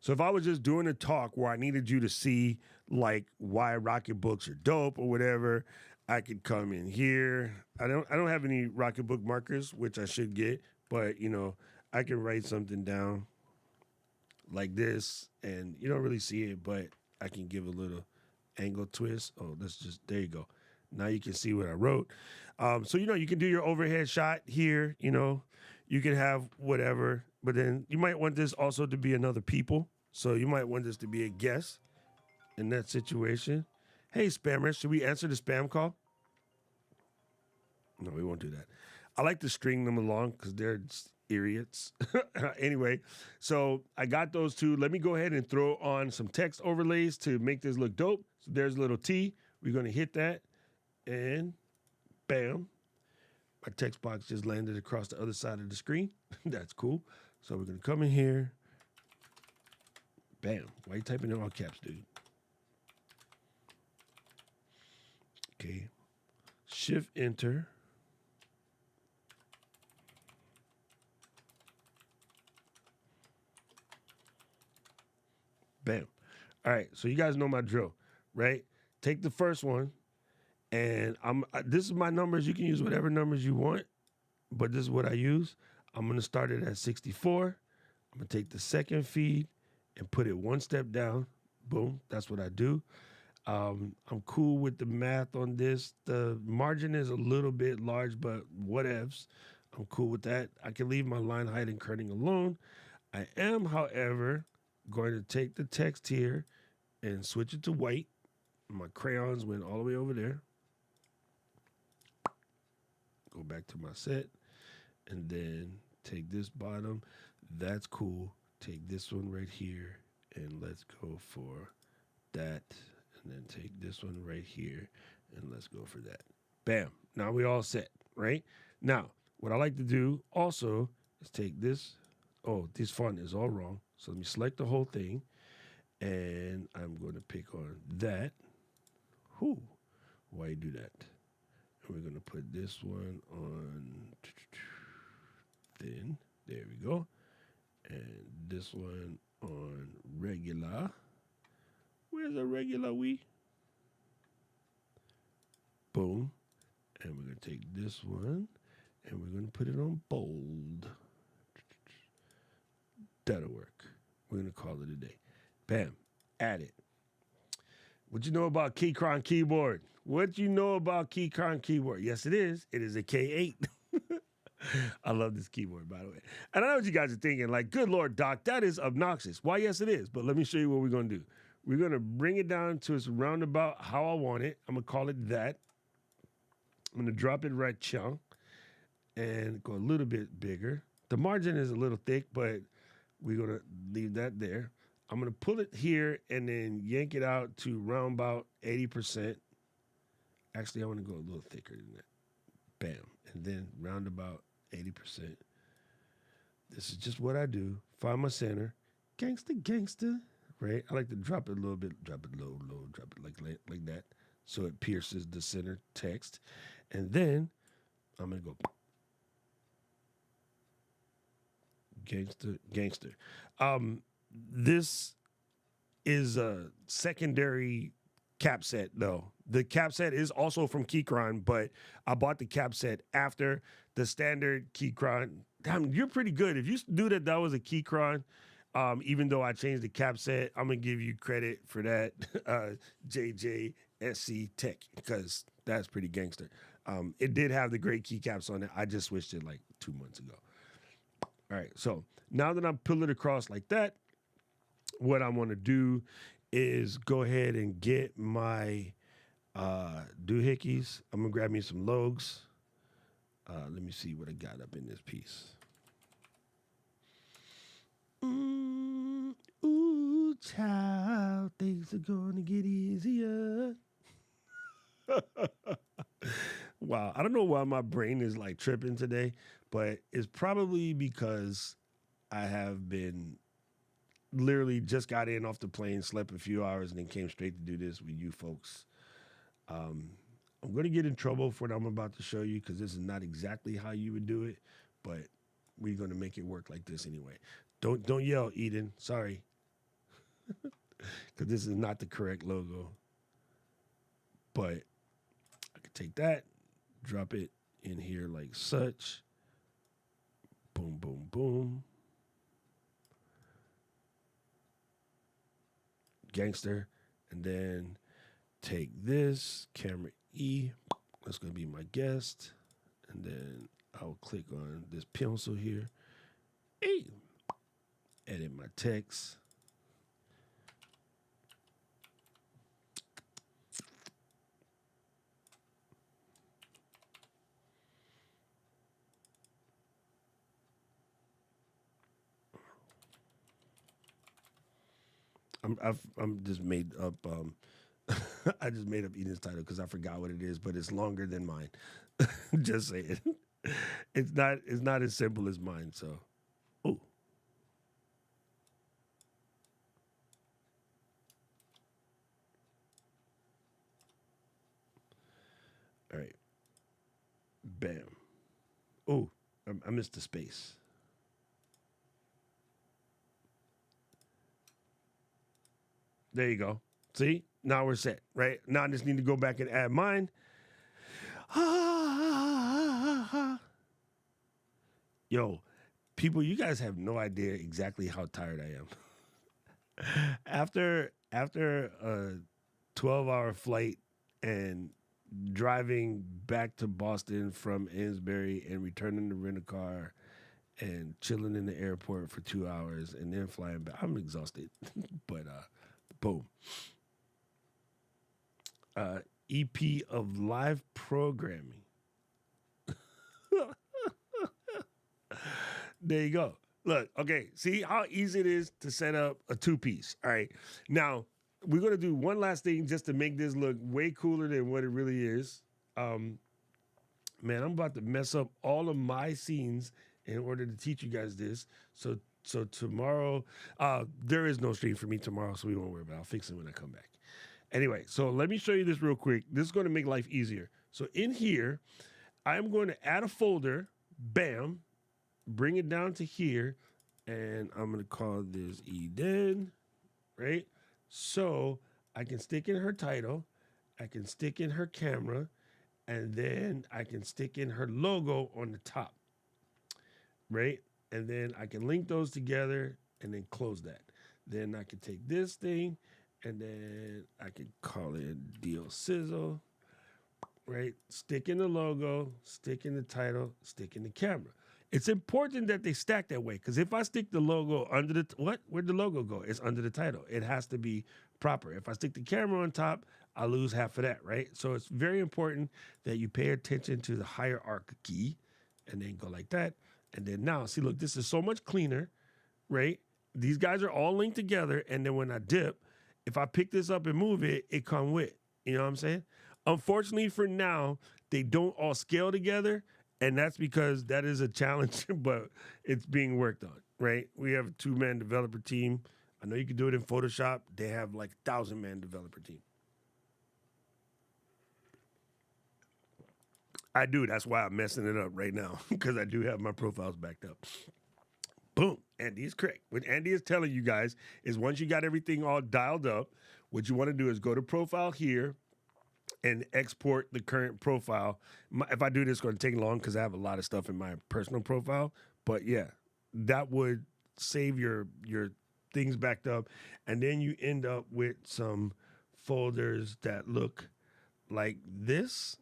So if I was just doing a talk where I needed you to see like why Rocketbooks are dope or whatever, I could come in here. I don't have any Rocketbook markers, which I should get, but you know, I can write something down like this, and you don't really see it, but I can give a little angle twist. Oh, that's just, there you go. Now you can see what I wrote. So, you know, you can do your overhead shot here, you know, you can have whatever, but then you might want this also to be another people. So you might want this to be a guest in that situation. Hey, spammers, should we answer the spam call? No, we won't do that. I like to string them along because they're idiots. Anyway, so I got those two. Let me go ahead and throw on some text overlays to make this look dope. So there's a little T. We're going to hit that, and bam. My text box just landed across the other side of the screen. That's cool. So we're going to come in here. Bam. Why are you typing in all caps, dude? Okay. Shift enter. Bam. All right. So you guys know my drill, right? Take the first one, and this is my numbers. You can use whatever numbers you want, but this is what I use. I'm going to start it at 64. I'm going to take the second feed and put it one step down. Boom. That's what I do. I'm cool with the math on this. The margin is a little bit large, but whatevs. I'm cool with that. I can leave my line height and kerning alone. I am, however, going to take the text here and switch it to white. My crayons went all the way over there. Go back to my set, and then take this bottom. That's cool. Take this one right here, and let's go for that. And then take this one right here, and let's go for that. Bam. Now we all set, right? Now, what I like to do also is take this. Oh, this font is all wrong. So let me select the whole thing, and I'm going to pick on that. Whew. Why you do that? And we're going to put this one on thin. There we go. And this one on regular. Where's a regular we? Boom. And we're going to take this one, and we're going to put it on bold. That'll work. We're going to call it a day. Bam. Add it. What you know about Keychron keyboard? What you know about Keychron keyboard? Yes, it is. It is a K8. I love this keyboard, by the way. And I know what you guys are thinking, like, good Lord, Doc, that is obnoxious. Why, yes, it is. But let me show you what we're going to do. We're going to bring it down to its roundabout how I want it. I'm going to call it that. I'm going to drop it right chunk and go a little bit bigger. The margin is a little thick, but we're going to leave that there. I'm going to pull it here and then yank it out to round about 80%. Actually, I want to go a little thicker than that. Bam. And then round about 80%. This is just what I do. Find my center. Gangster, gangster. Right? I like to drop it a little bit. Drop it low, low. Drop it like that. So it pierces the center text. And then I'm going to go gangster, gangster. This is a secondary cap set, though. The cap set is also from Keychron, but I bought the cap set after the standard Keychron. Damn, you're pretty good. If you knew that that was a Keychron, even though I changed the cap set, I'm going to give you credit for that, JJSC Tech, because that's pretty gangster. It did have the great keycaps on it. I just switched it like 2 months ago. All right, so now that I'm pulling it across like that, what I want to do is go ahead and get my doohickeys. I'm going to grab me some logs. Let me see what I got up in this piece. Ooh, child, things are gonna get easier. Wow, I don't know why my brain is like tripping today, but it's probably because I have been literally just got in off the plane, slept a few hours, and then came straight to do this with you folks. I'm going to get in trouble for what I'm about to show you because this is not exactly how you would do it, but we're going to make it work like this anyway. Don't yell, Eden. Sorry. Because this is not the correct logo. But I could take that, drop it in here like such. Boom, boom, boom. Gangster. And then take this, camera E. That's going to be my guest. And then I'll click on this pencil here. Hey. Edit my text. I'm just made up. I just made up Eden's title because I forgot what it is, but it's longer than mine. Just saying. It's not as simple as mine. So, oh, all right. Bam. Oh, I missed the space. There you go. See? Now we're set, right? Now I just need to go back and add mine. Yo, people, you guys have no idea exactly how tired I am. After a 12-hour flight and driving back to Boston from Amesbury and returning to rent a car and chilling in the airport for 2 hours and then flying back, I'm exhausted. But boom. EP of live programming. There you go. Look, okay, see how easy it is to set up a two-piece. All right. Now, we're going to do one last thing just to make this look way cooler than what it really is. Man, I'm about to mess up all of my scenes in order to teach you guys this. So tomorrow, there is no stream for me tomorrow, so we won't worry about it. I'll fix it when I come back. Anyway, so let me show you this real quick. This is going to make life easier. So in here, I'm going to add a folder, bam, bring it down to here, and I'm going to call this Eden, right? So I can stick in her title, I can stick in her camera, and then I can stick in her logo on the top, right? And then I can link those together and then close that. Then I can take this thing and then I can call it Deal Sizzle, right? Stick in the logo, stick in the title, stick in the camera. It's important that they stack that way because if I stick the logo under the, where'd the logo go? It's under the title. It has to be proper. If I stick the camera on top, I lose half of that, right? So it's very important that you pay attention to the hierarchy and then go like that. And then now, see, look, this is so much cleaner, right? These guys are all linked together. And then when I dip, if I pick this up and move it, it come with. You know what I'm saying? Unfortunately for now, they don't all scale together. And that's because that is a challenge, but it's being worked on, right? We have a 2-man developer team. I know you can do it in Photoshop. They have like 1,000-man developer team. I do. That's why I'm messing it up right now because I do have my profiles backed up. Boom. Andy is correct. What Andy is telling you guys is once you got everything all dialed up, what you want to do is go to profile here and export the current profile. If I do this, it's going to take long because I have a lot of stuff in my personal profile. But yeah, that would save your things backed up. And then you end up with some folders that look like this.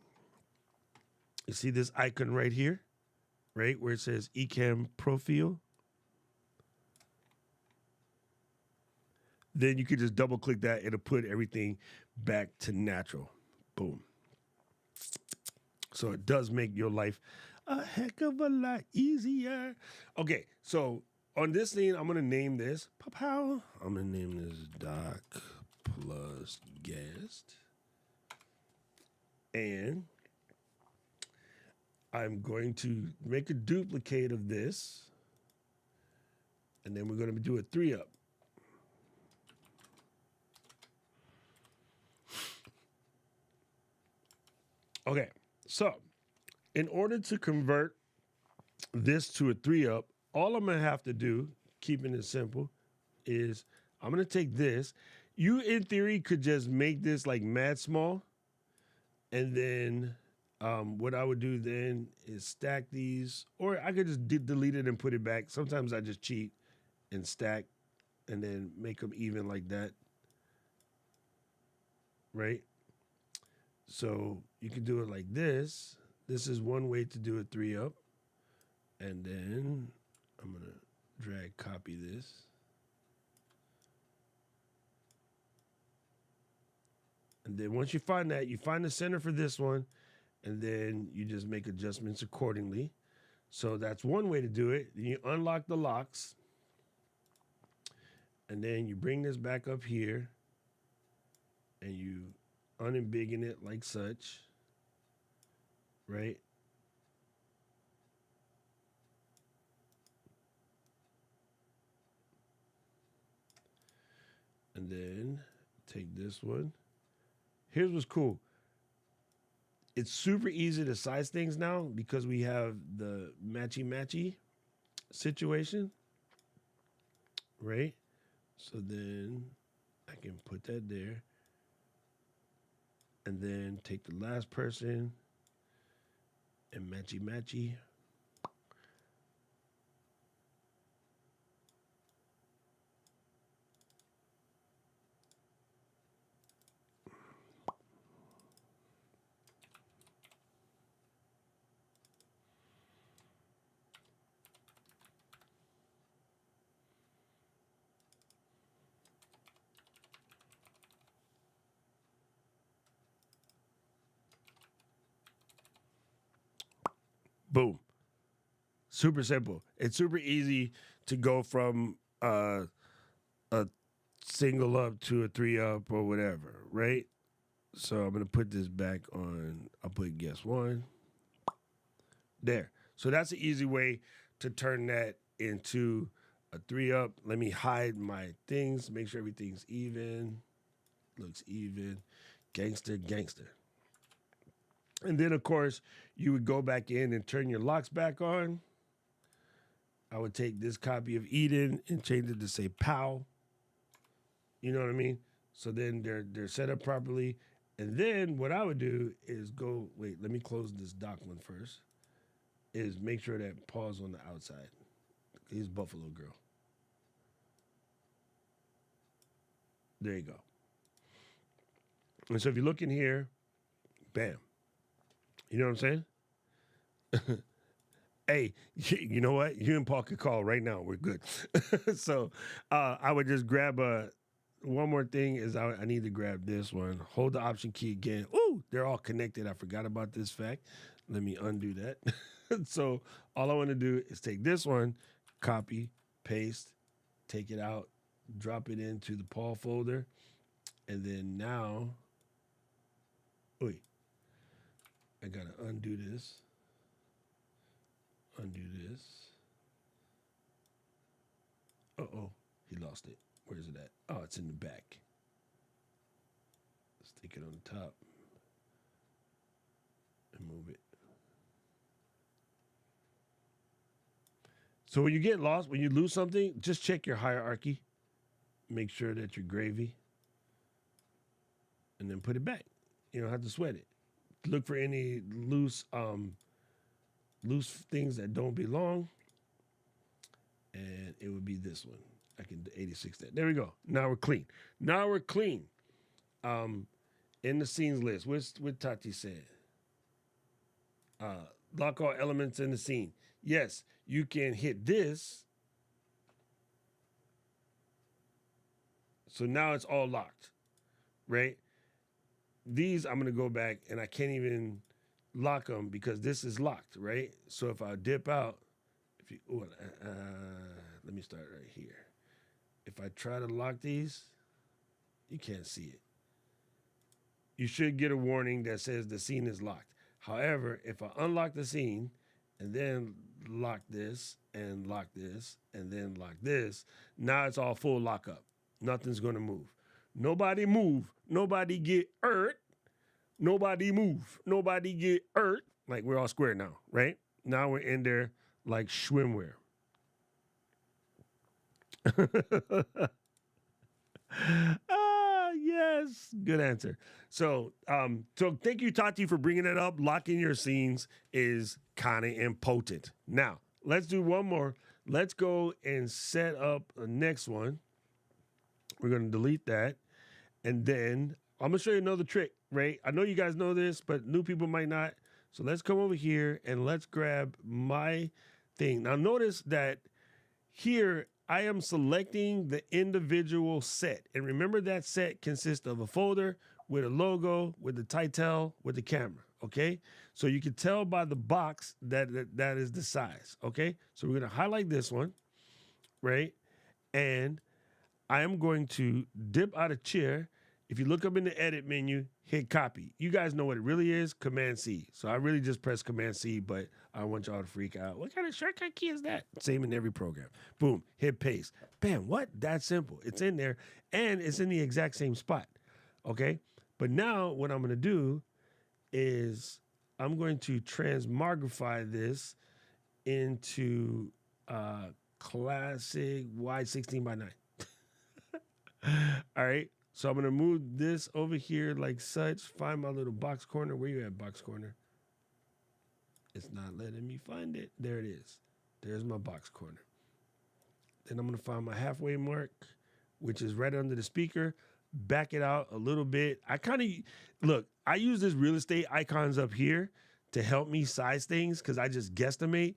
You see this icon right here, right? Where it says Ecamm Profile. Then you could just double click that. It'll put everything back to natural. Boom. So it does make your life a heck of a lot easier. Okay, so on this scene, I'm gonna name this pow. I'm gonna name this Doc plus guest, and I'm going to make a duplicate of this, and then we're gonna do a 3-up. Okay, so in order to convert this to a 3-up, all I'm gonna have to do, keeping it simple, is I'm gonna take this. You, in theory, could just make this like mad small, and then what I would do then is stack these, or I could just delete it and put it back. Sometimes I just cheat and stack, and then make them even like that, right? So you can do it like this. This is one way to do a 3-up. And then I'm going to drag copy this. And then once you find that, you find the center for this one, and then you just make adjustments accordingly. So that's one way to do it. Then you unlock the locks. And then you bring this back up here, and you unembiggen it like such, right? And then take this one. Here's what's cool. It's super easy to size things now because we have the matchy-matchy situation, right? So then I can put that there. And then take the last person and matchy-matchy. Boom. Super simple. It's super easy to go from a single up to a 3-up or whatever, right? So I'm going to put this back on. I'll put guess one. There. So that's an easy way to turn that into a 3-up. Let me hide my things, make sure everything's even. Looks even. Gangster, gangster. And then, of course, you would go back in and turn your locks back on. I would take this copy of Eden and change it to say pow. You know what I mean? So then they're set up properly. And then what I would do is go, wait, let me close this doc one first, is make sure that Paul's on the outside. He's Buffalo Girl. There you go. And so if you look in here, bam. You know what I'm saying? Hey, you know what? You and Paul could call right now. We're good. So I would just grab one more thing is I need to grab this one. Hold the Option key again. Ooh, they're all connected. I forgot about this fact. Let me undo that. So all I want to do is take this one, copy, paste, take it out, drop it into the Paul folder. And then now, wait, I got to undo this. Undo this. Uh-oh, he lost it. Where's it at? Oh, it's in the back. Stick it on the top and move it. So when you get lost, when you lose something, just check your hierarchy. Make sure that you're gravy. And then put it back. You don't have to sweat it. Look for any loose things that don't belong. And it would be this one. I can 86 that. There we go. Now we're clean. Now we're clean. In the scenes list, what Tati said. Lock all elements in the scene. Yes, you can hit this. So now it's all locked, right? These I'm going to go back and I can't even lock them because this is locked, right? So if I dip out, if you, let me start right here. If I try to lock these, you can't see it. You should get a warning that says the scene is locked. However, if I unlock the scene and then lock this and lock this and then lock this, now it's all full lockup. Nothing's going to move. Nobody move. Nobody get hurt. Nobody move. Nobody get hurt. Like we're all square now, right? Now we're in there like swimwear. Yes, good answer. So thank you, Tati, for bringing it up. Locking your scenes is kind of important. Now, let's do one more. Let's go and set up the next one. We're going to delete that. And then I'm going to show you another trick, right? I know you guys know this, but new people might not. So let's come over here and let's grab my thing. Now, notice that here I am selecting the individual set. And remember that set consists of a folder with a logo, with the title, with the camera, okay? So you can tell by the box that is the size, okay? So we're gonna highlight this one, right? And I am going to dip out of chair. If you look up in the edit menu, hit copy. You guys know what it really is, Command-C. So I really just press Command-C, but I don't want y'all to freak out. What kind of shortcut key is that? Same in every program. Boom, hit paste. Bam, what? That's simple. It's in there, and it's in the exact same spot, okay? But now what I'm gonna do is I'm going to transmogrify this into classic wide 16 by 9. All right. So I'm going to move this over here like such. Find my little box corner. Where you at, box corner? It's not letting me find it. There it is. There's my box corner. Then I'm going to find my halfway mark, which is right under the speaker. Back it out a little bit. Look, I use this real estate icons up here to help me size things because I just guesstimate.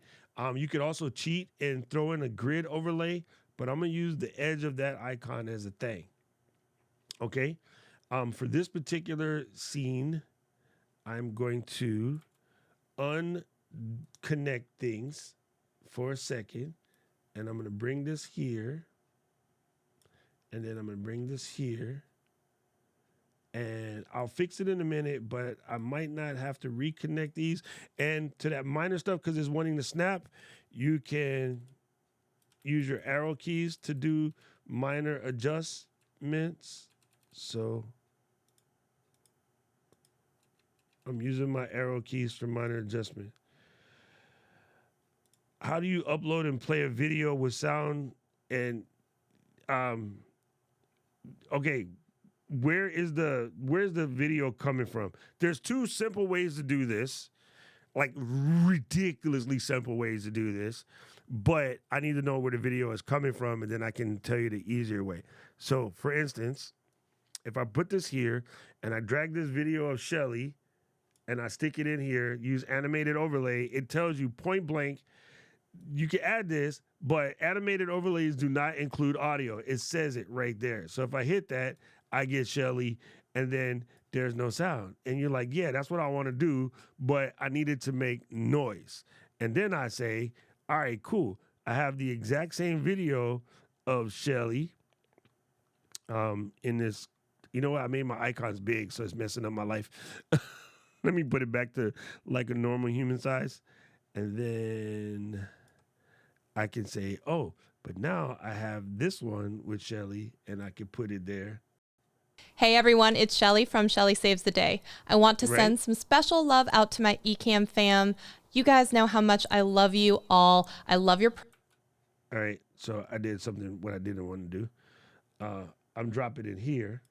You could also cheat and throw in a grid overlay, but I'm going to use the edge of that icon as a thing. Okay, for this particular scene, I'm going to unconnect things for a second, and I'm going to bring this here, and then I'm going to bring this here, and I'll fix it in a minute, but I might not have to reconnect these. And to that minor stuff, because it's wanting to snap, you can use your arrow keys to do minor adjustments. So I'm using my arrow keys for minor adjustment. How do you upload and play a video with sound? And okay, where's the video coming from? There's two simple ways to do this, like ridiculously simple ways to do this, but I need to know where the video is coming from, and then I can tell you the easier way. So for instance, if I put this here and I drag this video of Shelly and I stick it in here, use animated overlay, it tells you point blank, you can add this, but animated overlays do not include audio. It says it right there. So if I hit that, I get Shelly, and then there's no sound. And you're like, yeah, that's what I want to do, but I needed to make noise. And then I say, all right, cool. I have the exact same video of Shelly in this. You know what? I made my icons big, so it's messing up my life. Let me put it back to like a normal human size. And then I can say, oh, but now I have this one with Shelly, and I can put it there. Hey everyone, it's Shelly from Shelly Saves the Day. I want to send some special love out to my Ecamm fam. You guys know how much I love you all. I love your... All right, so I did something what I didn't want to do. I'm dropping it here.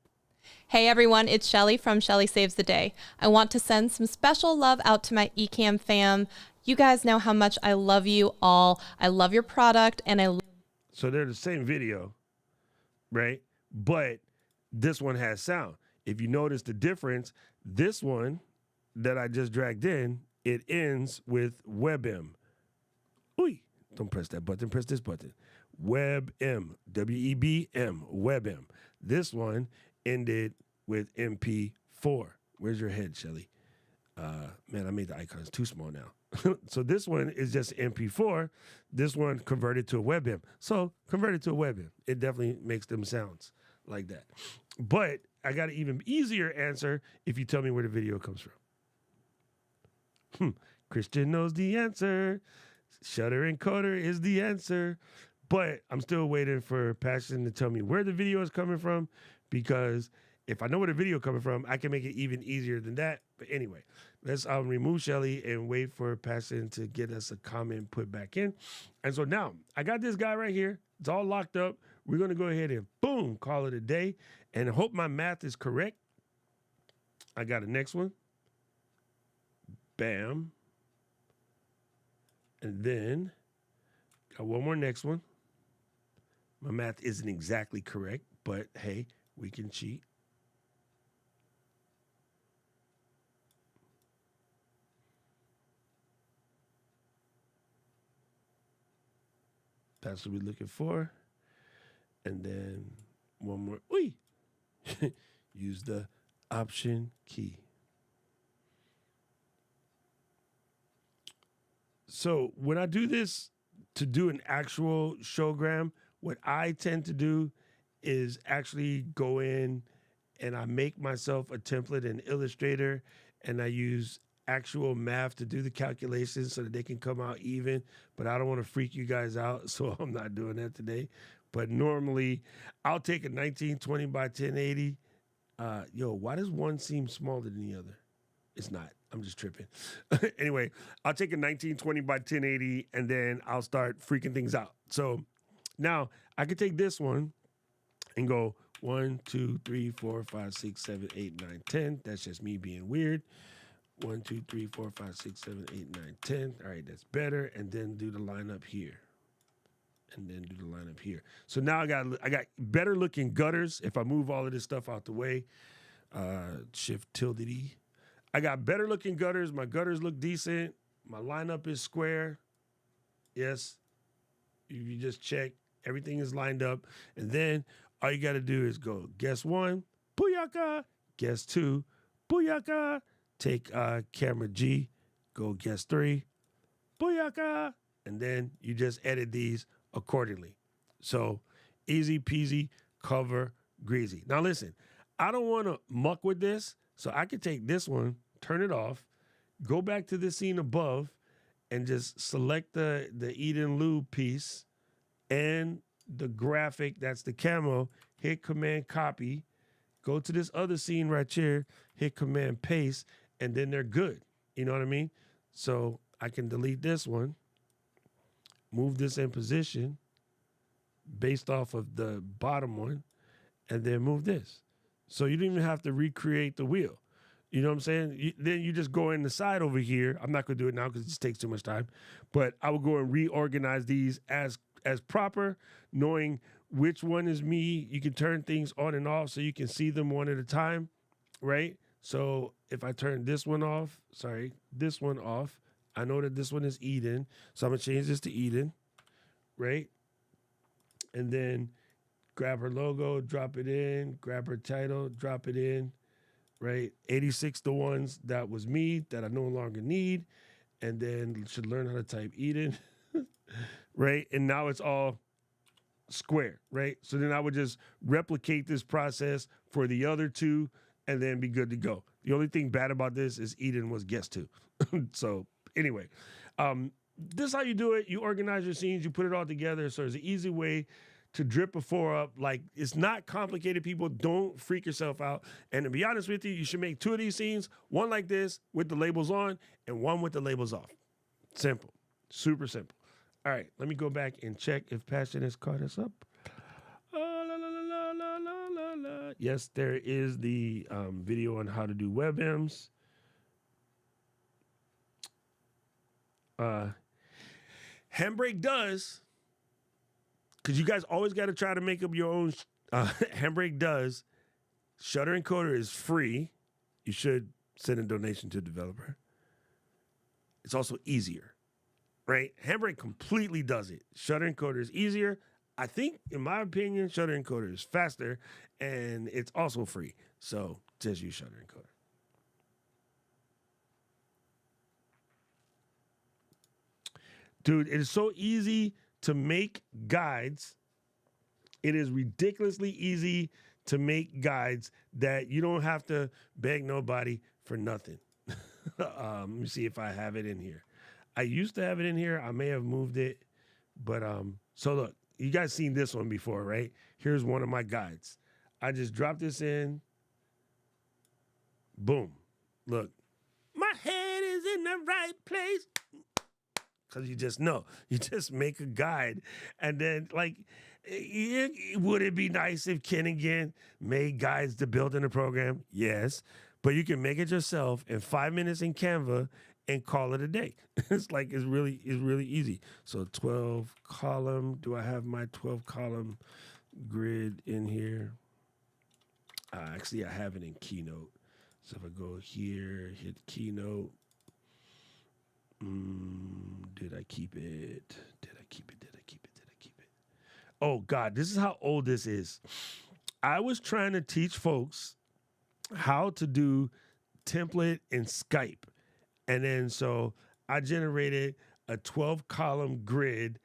Hey everyone, it's Shelly from Shelly Saves the Day. I want to send some special love out to my Ecamm fam. You guys know how much I love you all. I love your product, and So they're the same video, right? But this one has sound. If you notice the difference, this one that I just dragged in, it ends with WebM. Ooh, don't press that button, press this button. WebM, W-E-B-M, WebM. This one ended with MP4. Where's your head, Shelly? Man, I made the icons too small now. So this one is just MP4. This one converted to a WebM. So converted to a WebM. It definitely makes them sounds like that. But I got an even easier answer if you tell me where the video comes from. Christian knows the answer. Shutter encoder is the answer. But I'm still waiting for Passion to tell me where the video is coming from, because if I know where the video coming from, I can make it even easier than that. But anyway, let's remove Shelly and wait for Passion to get us a comment put back in. And so now I got this guy right here. It's all locked up. We're going to go ahead and boom, call it a day. And I hope my math is correct. I got a next one. Bam. And then got one more next one. My math isn't exactly correct, but hey, we can cheat. That's what we're looking for. And then one more. Oi! Use the Option key. So when I do this to do an actual showgram, what I tend to do is actually go in and I make myself a template in Illustrator, and I use actual math to do the calculations so that they can come out even. But I don't want to freak you guys out, so I'm not doing that today. But normally I'll take a 1920 by 1080. Yo, why does one seem smaller than the other? It's not. I'm just tripping. Anyway, I'll take a 1920 by 1080 and then I'll start freaking things out. So now I could take this one and go 1, 2, 3, 4, 5, 6, 7, 8, 9, 10. That's just me being weird. 1, 2, 3, 4, 5, 6, 7, 8, 9, 10. All right, that's better. And then do the line up here. And then do the line up here. So now I got better looking gutters. If I move all of this stuff out the way, Shift tilde D. I got better looking gutters. My gutters look decent. My lineup is square. Yes. You just check. Everything is lined up. And then all you got to do is go guess 1, booyaka. Guess 2, booyaka. Take camera G, go guess 3, booyaka. And then you just edit these accordingly. So easy peasy, cover greasy. Now listen, I don't want to muck with this, so I can take this one, turn it off, go back to the scene above, and just select the Eden Lube piece and the graphic, that's the camo, hit Command Copy, go to this other scene right here, hit Command Paste, and then they're good. You know what I mean? So I can delete this one, move this in position based off of the bottom one, and then move this. So you don't even have to recreate the wheel. You know what I'm saying? Then you just go in the side over here. I'm not going to do it now because it just takes too much time. But I will go and reorganize these as proper, knowing which one is me. You can turn things on and off so you can see them one at a time, right? So if I turn this one off, I know that this one is Eden. So I'm going to change this to Eden, right? And then grab her logo, drop it in, grab her title, drop it in, right? 86 the ones that was me that I no longer need. And then should learn how to type Eden, right? And now it's all square, right? So then I would just replicate this process for the other two and then be good to go. The only thing bad about this is Eden was guest 2. So anyway, this is how you do it. You organize your scenes, you put it all together. So there's an easy way to drip before up. Like, it's not complicated, people. Don't freak yourself out. And to be honest with you, you should make 2 of these scenes, one like this with the labels on and one with the labels off. Simple, super simple. All right, let me go back and check if Passion has caught us up. Yes, there is the video on how to do WebMs. Handbrake does, because you guys always got to try to make up your own. Handbrake does. Shutter encoder is free. You should send a donation to the developer. It's also easier, right? Handbrake completely does it. Shutter encoder is easier. I think, in my opinion, Shutter encoder is faster, and it's also free. So just use Shutter encoder. Dude, it is so easy to make guides. It is ridiculously easy to make guides that you don't have to beg nobody for nothing. Let me see if I have it in here. I used to have it in here. I may have moved it. But so look, you guys seen this one before, right? Here's one of my guides. I just drop this in. Boom. Look, my head is in the right place. Because you just know. You just make a guide. And then, like, would it be nice if Ken again made guides to build in a program? Yes. But you can make it yourself in 5 minutes in Canva and call it a day. It's really easy. So 12 column. Do I have my 12 column grid in here? Actually, I have it in Keynote. So if I go here, hit Keynote. Did I keep it? Did I keep it? Oh God, this is how old this is. I was trying to teach folks how to do template in Skype. And then so I generated a 12 column grid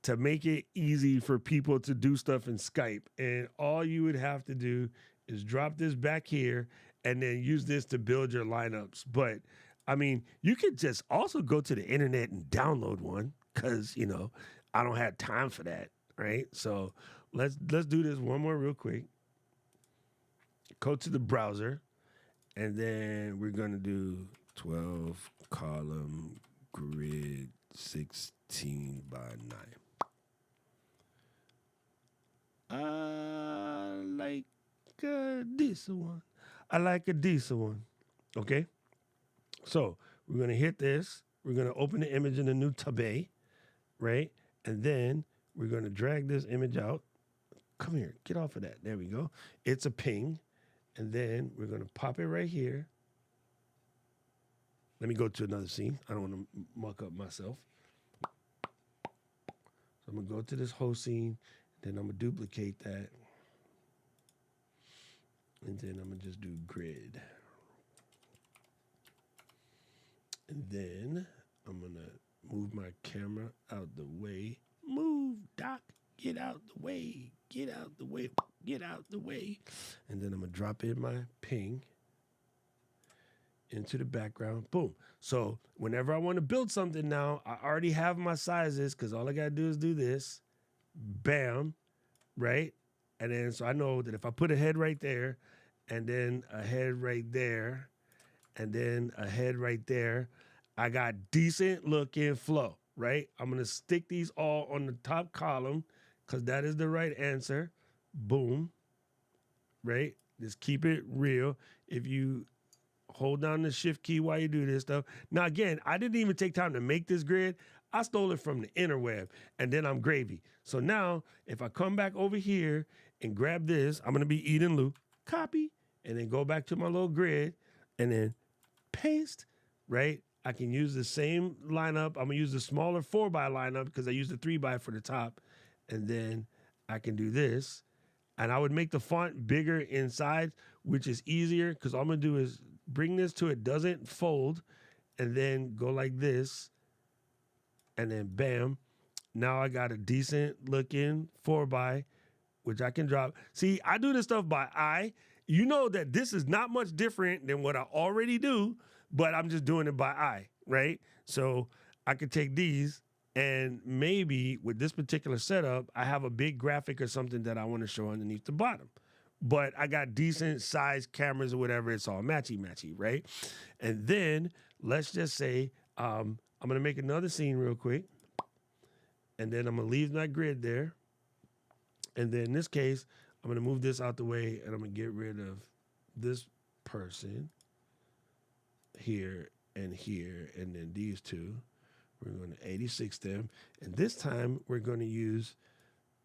to make it easy for people to do stuff in Skype. And all you would have to do is drop this back here and then use this to build your lineups. But I mean, you could just also go to the internet and download one because, you know, I don't have time for that, right? So let's do this one more real quick. Go to the browser, and then we're going to do 12 column grid 16 by 9. I like a decent one. Okay? So we're going to hit this. We're going to open the image in a new tab, right? And then we're going to drag this image out. Come here. Get off of that. There we go. It's a ping. And then we're going to pop it right here. Let me go to another scene. I don't want to muck up myself. So I'm going to go to this whole scene. Then I'm going to duplicate that. And then I'm going to just do grid. And then I'm going to move my camera out the way. Move, Doc. Get out the way. Get out the way. Get out the way. And then I'm going to drop in my ping into the background. Boom. So whenever I want to build something now, I already have my sizes because all I got to do is do this. Bam. Right? And then so I know that if I put a head right there and then a head right there and then a head right there, I got decent looking flow, right? I'm going to stick these all on the top column because that is the right answer. Boom. Right? Just keep it real. If you hold down the shift key while you do this stuff. Now, again, I didn't even take time to make this grid. I stole it from the interweb, and then I'm gravy. So now, if I come back over here and grab this, I'm going to be Eden Lou, copy, and then go back to my little grid, and then paste, right? I can use the same lineup. I'm going to use the smaller 4x lineup because I used the 3x for the top, and then I can do this. And I would make the font bigger inside, which is easier because all I'm going to do is bring this to it doesn't fold, and then go like this, and then bam. Now I got a decent looking 4x, which I can drop. See, I do this stuff by eye. You know that this is not much different than what I already do, but I'm just doing it by eye, right? So I could take these, and maybe with this particular setup, I have a big graphic or something that I want to show underneath the bottom. But I got decent size cameras or whatever. It's all matchy-matchy, right? And then let's just say I'm going to make another scene real quick. And then I'm going to leave my grid there. And then in this case, I'm going to move this out the way, and I'm going to get rid of this person here, and then these two. We're going to 86 them. And this time, we're going to use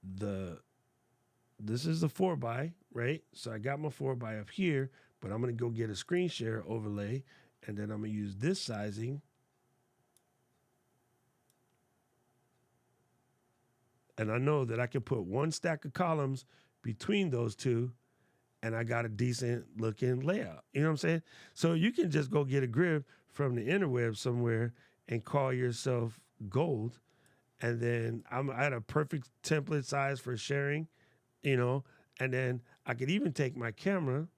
this is the 4x, right? So I got my 4x up here, but I'm going to go get a screen share overlay, and then I'm going to use this sizing. And I know that I can put one stack of columns between those two, and I got a decent looking layout. You know what I'm saying? So you can just go get a grid from the interweb somewhere and call yourself gold, And then I had a perfect template size for sharing, you know, and then I could even take my camera,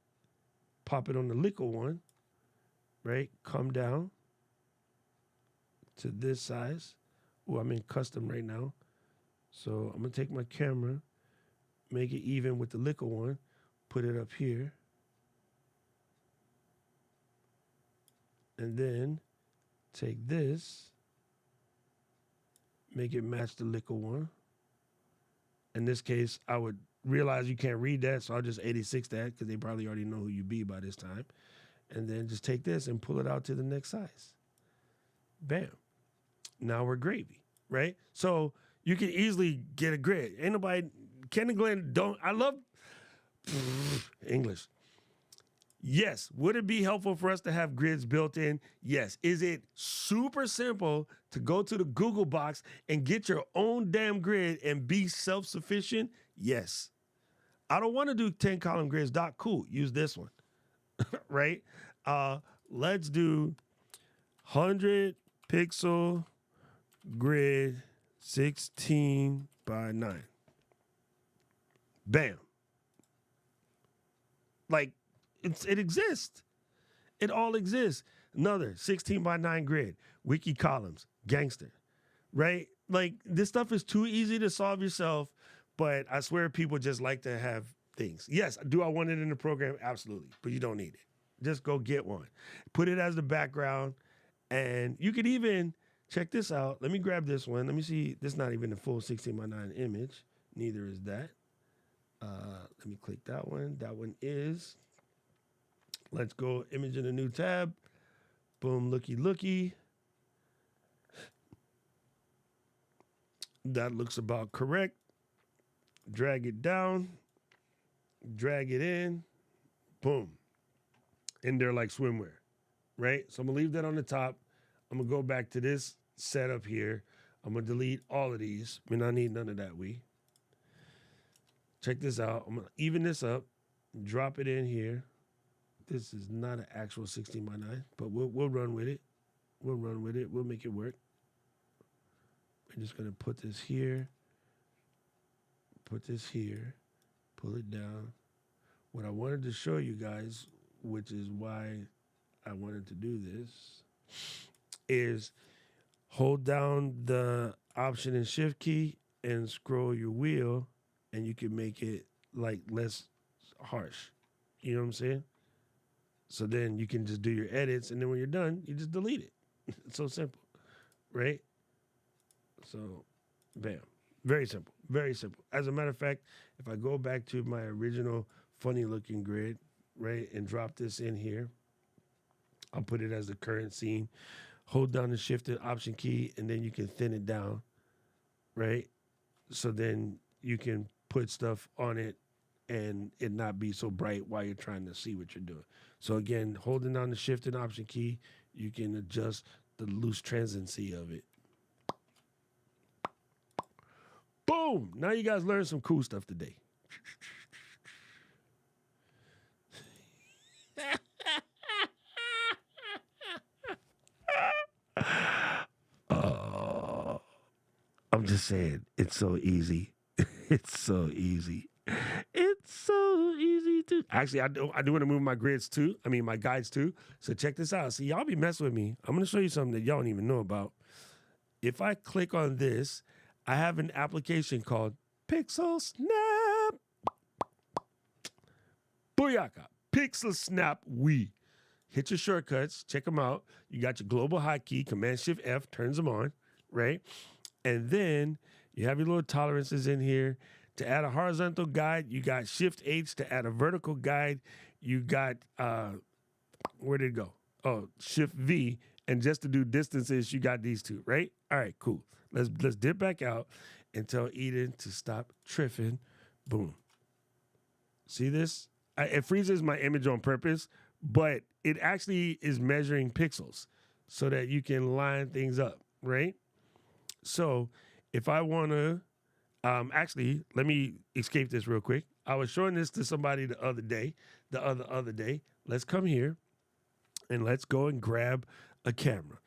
pop it on the liquid one, right? Come down to this size. Oh, I'm in custom right now. So I'm gonna take my camera, make it even with the liquid one, put it up here. And then take this, make it match the liquid one. In this case, I would realize you can't read that, so I'll just 86 that because they probably already know who you be by this time. And then just take this and pull it out to the next size. Bam. Now we're gravy, right? So you can easily get a grid. Ain't nobody, Ken and Glenn don't, I love English. Yes. Would it be helpful for us to have grids built in? Yes. Is it super simple to go to the Google box and get your own damn grid and be self-sufficient? Yes. I don't want to do 10 column grids. Cool. Use this one, right? Let's do 100 pixel grid 16 by 9. Bam. Like, it exists. It all exists. Another 16 by 9 grid, wiki columns, gangster, right? Like, this stuff is too easy to solve yourself, but I swear people just like to have things. Yes, do I want it in the program? Absolutely, but you don't need it. Just go get one. Put it as the background, and you could even, check this out. Let me grab this one. Let me see. This is not even the full 16 by 9 image. Neither is that. Let me click that one. That one is. Let's go image in a new tab. Boom, looky. That looks about correct. Drag it down. Drag it in. Boom. In there like swimwear, right? So I'm going to leave that on the top. I'm going to go back to this setup here. I'm going to delete all of these. I mean, I need none of that. Check this out. I'm going to even this up. Drop it in here. This is not an actual 16 by 9, but we'll run with it. We'll run with it. We'll make it work. We're just going to put this here. Put this here. Pull it down. What I wanted to show you guys, which is why I wanted to do this, is hold down the Option and Shift key and scroll your wheel, and you can make it like less harsh. You know what I'm saying? So then you can just do your edits, and then when you're done, you just delete it. It's so simple, right? So, bam. Very simple. Very simple. As a matter of fact, if I go back to my original funny-looking grid, right, and drop this in here, I'll put it as the current scene. Hold down the Shift and Option key, and then you can thin it down, right? So then you can put stuff on it and it not be so bright while you're trying to see what you're doing. So again, holding down the Shift and Option key, you can adjust the loose transiency of it. Boom! Now you guys learned some cool stuff today. Oh, I'm just saying, it's so easy. It's so easy. It's so easy to. Actually, I do want to move my grids too. I mean, my guides too. So check this out. See, y'all be messing with me. I'm going to show you something that y'all don't even know about. If I click on this, I have an application called Pixel Snap. Booyaka. Pixel Snap Wii. Hit your shortcuts. Check them out. You got your global hotkey. Command-Shift-F turns them on, right? And then you have your little tolerances in here. To add a horizontal guide, you got Shift-H. To add a vertical guide, you got, where did it go? Oh, Shift-V. And just to do distances, you got these two, right? All right, cool. Let's dip back out and tell Eden to stop triffing. Boom. See this? It freezes my image on purpose, but it actually is measuring pixels so that you can line things up, right? So if I want to, actually, let me escape this real quick. I was showing this to somebody the other day. Let's come here and let's go and grab a camera.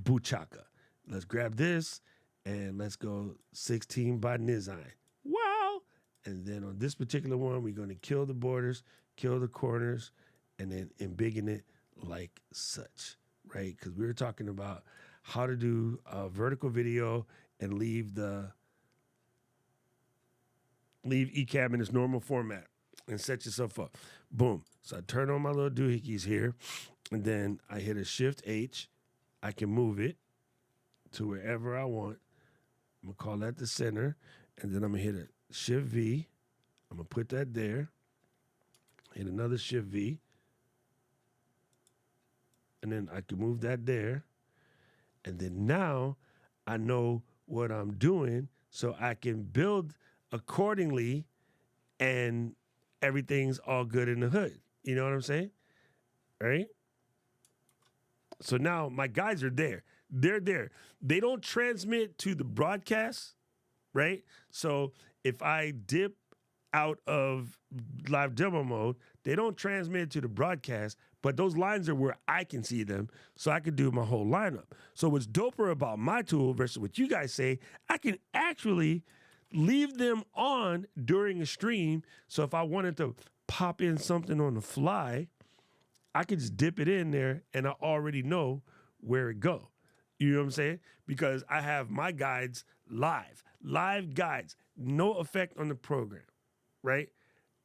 Buchaka. Let's grab this And let's go 16 by Nizine. Wow. And then on this particular one, we're going to kill the borders, kill the corners, and then embiggen it like such, right? Because we were talking about how to do a vertical video and leave Ecamm in its normal format and set yourself up. Boom. So I turn on my little doohickeys here, and then I hit a Shift H. I can move it to wherever I want. I'm going to call that the center, and then I'm going to hit a Shift V. I'm going to put that there. Hit another Shift V. And then I can move that there. And then now I know what I'm doing, so I can build accordingly, and everything's all good in the hood. You know what I'm saying? Right? So now my guys are there. They're there. They don't transmit to the broadcast, right? So if I dip out of live demo mode, they don't transmit to the broadcast, but those lines are where I can see them, so I can do my whole lineup. So what's doper about my tool versus what you guys say, I can actually leave them on during a stream. So if I wanted to pop in something on the fly, I could just dip it in there and I already know where it go. You know what I'm saying? Because I have my guides live guides, no effect on the program, right?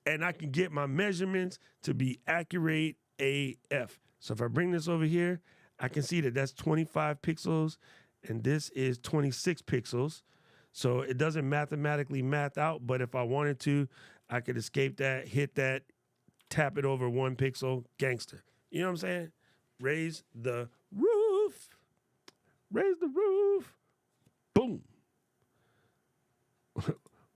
And I can get my measurements to be accurate AF. So if I bring this over here, I can see that that's 25 pixels and this is 26 pixels. So it doesn't mathematically math out, but if I wanted to, I could escape that, hit that, tap it over 1 pixel, gangster. You know what I'm saying? Raise the roof. Raise the roof. Boom.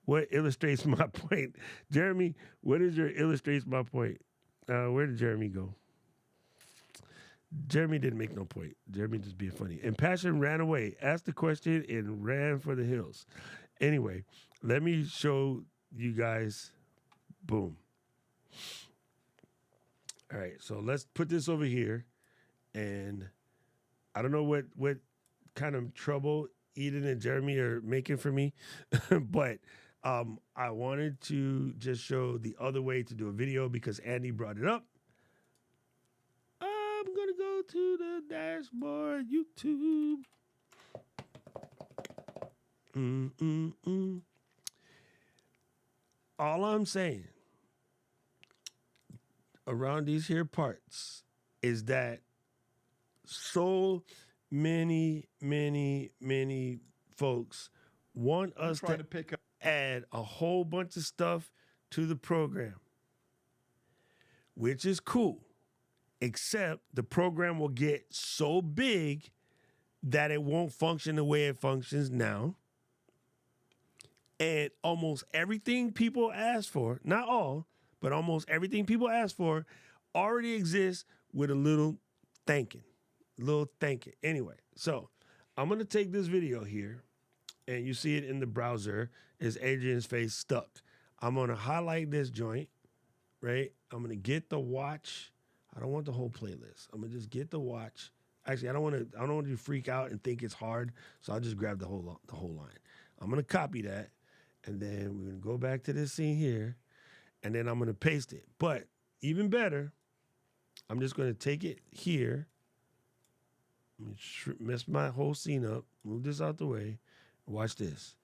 What illustrates my point? Jeremy, what is your illustrates my point? Where did Jeremy go? Jeremy didn't make no point. Jeremy just being funny. And Passion ran away, asked the question, and ran for the hills. Anyway, let me show you guys. Boom. All right, so let's put this over here. And I don't know what kind of trouble Eden and Jeremy are making for me, but I wanted to just show the other way to do a video because Andy brought it up. I'm going to go to the dashboard, YouTube. All I'm saying around these here parts is that so many folks want us to pick up. Add a whole bunch of stuff to the program, which is cool, except the program will get so big that it won't function the way it functions now. And almost everything people ask for, not all, but almost everything people ask for already exists with a little thinking. Anyway, so I'm going to take this video here, and you see it in the browser, is Adrian's face stuck. I'm going to highlight this joint, right? I'm going to get the watch. I don't want the whole playlist. I'm going to just get the watch. Actually, I don't want you to freak out and think it's hard, so I'll just grab the whole line. I'm going to copy that, and then we're going to go back to this scene here, and then I'm going to paste it. But even better, I'm just going to take it here, mess my whole scene up, move this out the way. Watch this.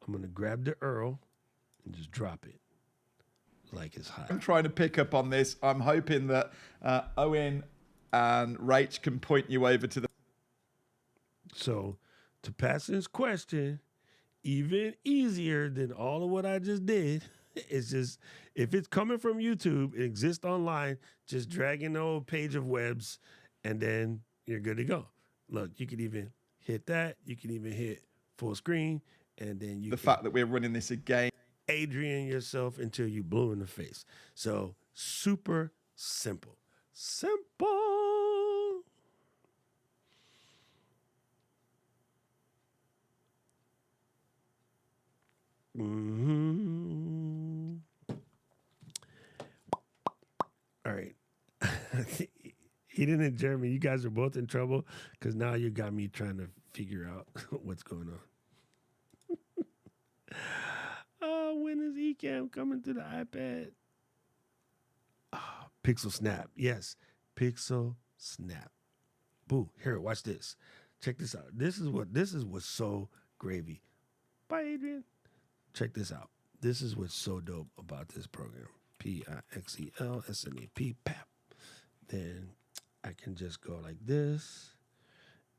I'm going to grab the Earl and just drop it like it's hot. I'm trying to pick up on this. I'm hoping that Owen and Rach can point you over to the... So, to Passion's question, even easier than all of what I just did, it's just, if it's coming from YouTube, it exists online, just drag in the old page of webs, and then you're good to go. Look, you can even hit that. You can even hit full screen, and then you the fact that we're running this again. Adrian yourself until you blue in the face. So super simple. All right. Eden and Jeremy, you guys are both in trouble because now you got me trying to figure out what's going on. Oh, when is Ecamm coming to the iPad? Oh, Pixel Snap. Yes, Pixel Snap. Boo. Here, watch this. Check this out. This is what's so gravy. Bye, Adrian. Check this out. This is what's so dope about this program. PIXELSNAP, PAP. Then I can just go like this,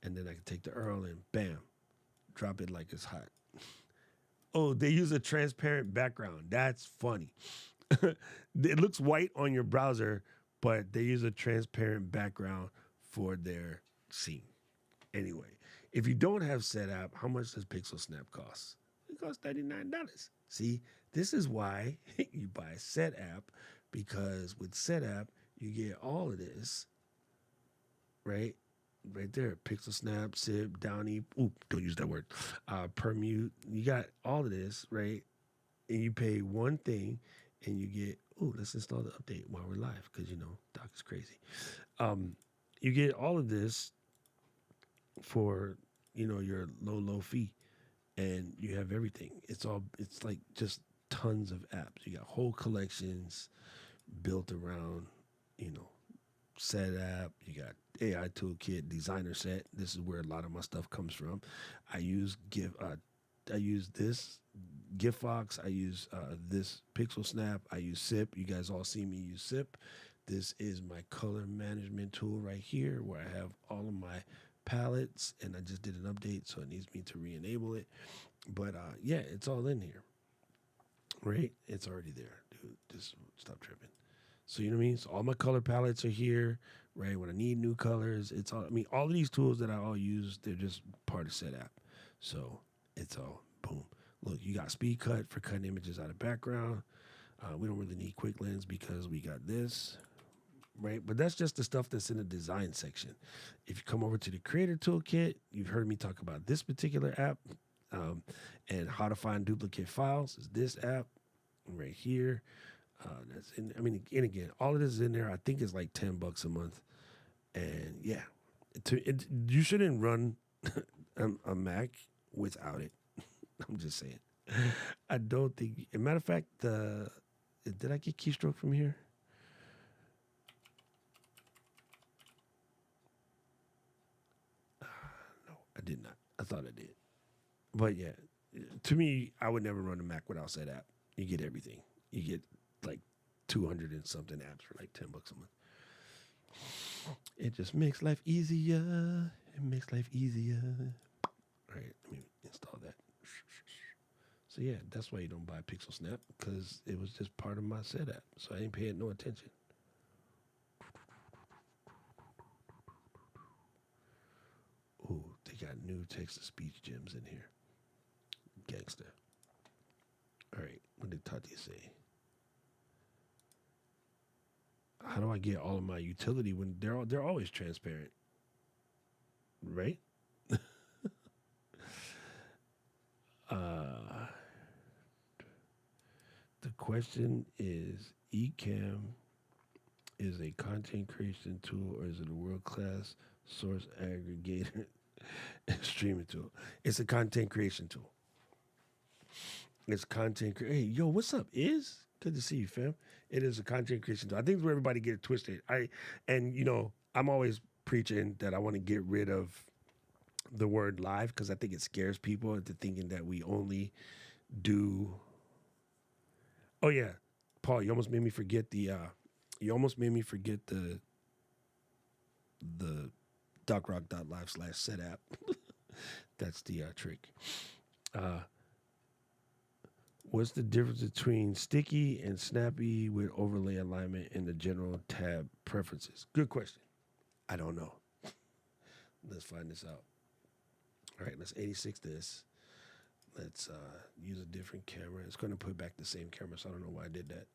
and then I can take the URL and bam, drop it like it's hot. Oh, they use a transparent background. That's funny. It looks white on your browser, but they use a transparent background for their scene. Anyway, if you don't have SetApp, how much does Pixel Snap cost? It costs $39. See, this is why you buy SetApp, because with SetApp, you get all of this, right? Right there, Pixel Snap, SIP, Downy. Ooh, don't use that word. Permute. You got all of this, right? And you pay one thing, and you get. Ooh, let's install the update while we're live, because Doc is crazy. You get all of this for your low fee, and you have everything. It's like just tons of apps. You got whole collections built around SetApp. You got AI Toolkit, Designer Set. This is where a lot of my stuff comes from. I use this GIFOX. I use this Pixel Snap. I use SIP. You guys all see me use SIP. This is my color management tool right here, where I have all of my palettes, and I just did an update, so it needs me to re-enable it. But yeah, it's all in here, right? It's already there, dude. Just stop tripping. So you know what I mean? So all my color palettes are here, right? When I need new colors, it's all. I mean, all of these tools that I all use, they're just part of SetApp. So it's all boom. Look, you got speed cut for cutting images out of background. We don't really need quick lens because we got this, right? But that's just the stuff that's in the design section. If you come over to the creator toolkit, you've heard me talk about this particular app, and how to find duplicate files is this app right here. That's in. I mean, and again, all of this is in there. I think it's like $10 a month, and yeah, you shouldn't run a Mac without it. I'm just saying. I don't think. As a matter of fact, did I get keystroke from here? No, I did not. I thought I did. But yeah, to me, I would never run a Mac without SetApp. You get everything. You get like 200 and something apps for like $10 a month. It just makes life easier. It makes life easier. All right, let me install that. So yeah, that's why you don't buy Pixel Snap, because it was just part of my setup. So I ain't paying no attention. Ooh, they got new text-to-speech gems in here. Gangster. All right, what did Tati say? How do I get all of my utility when they're always transparent, right? The question is, Ecamm is a content creation tool, or is it a world-class source aggregator and streaming tool? It's a content creation tool. It's content. Hey, yo, what's up? Good to see you, fam. It is a content creation tool. I think it's where everybody get it twisted. I'm always preaching that I want to get rid of the word live, because I think it scares people into thinking that we only do. Oh yeah, Paul, you almost made me forget the docrock.live/setapp. That's the trick. What's the difference between sticky and snappy with overlay alignment in the general tab preferences? Good question. I don't know. Let's find this out. All right, let's 86 this. Let's use a different camera. It's going to put back the same camera, so I don't know why I did that.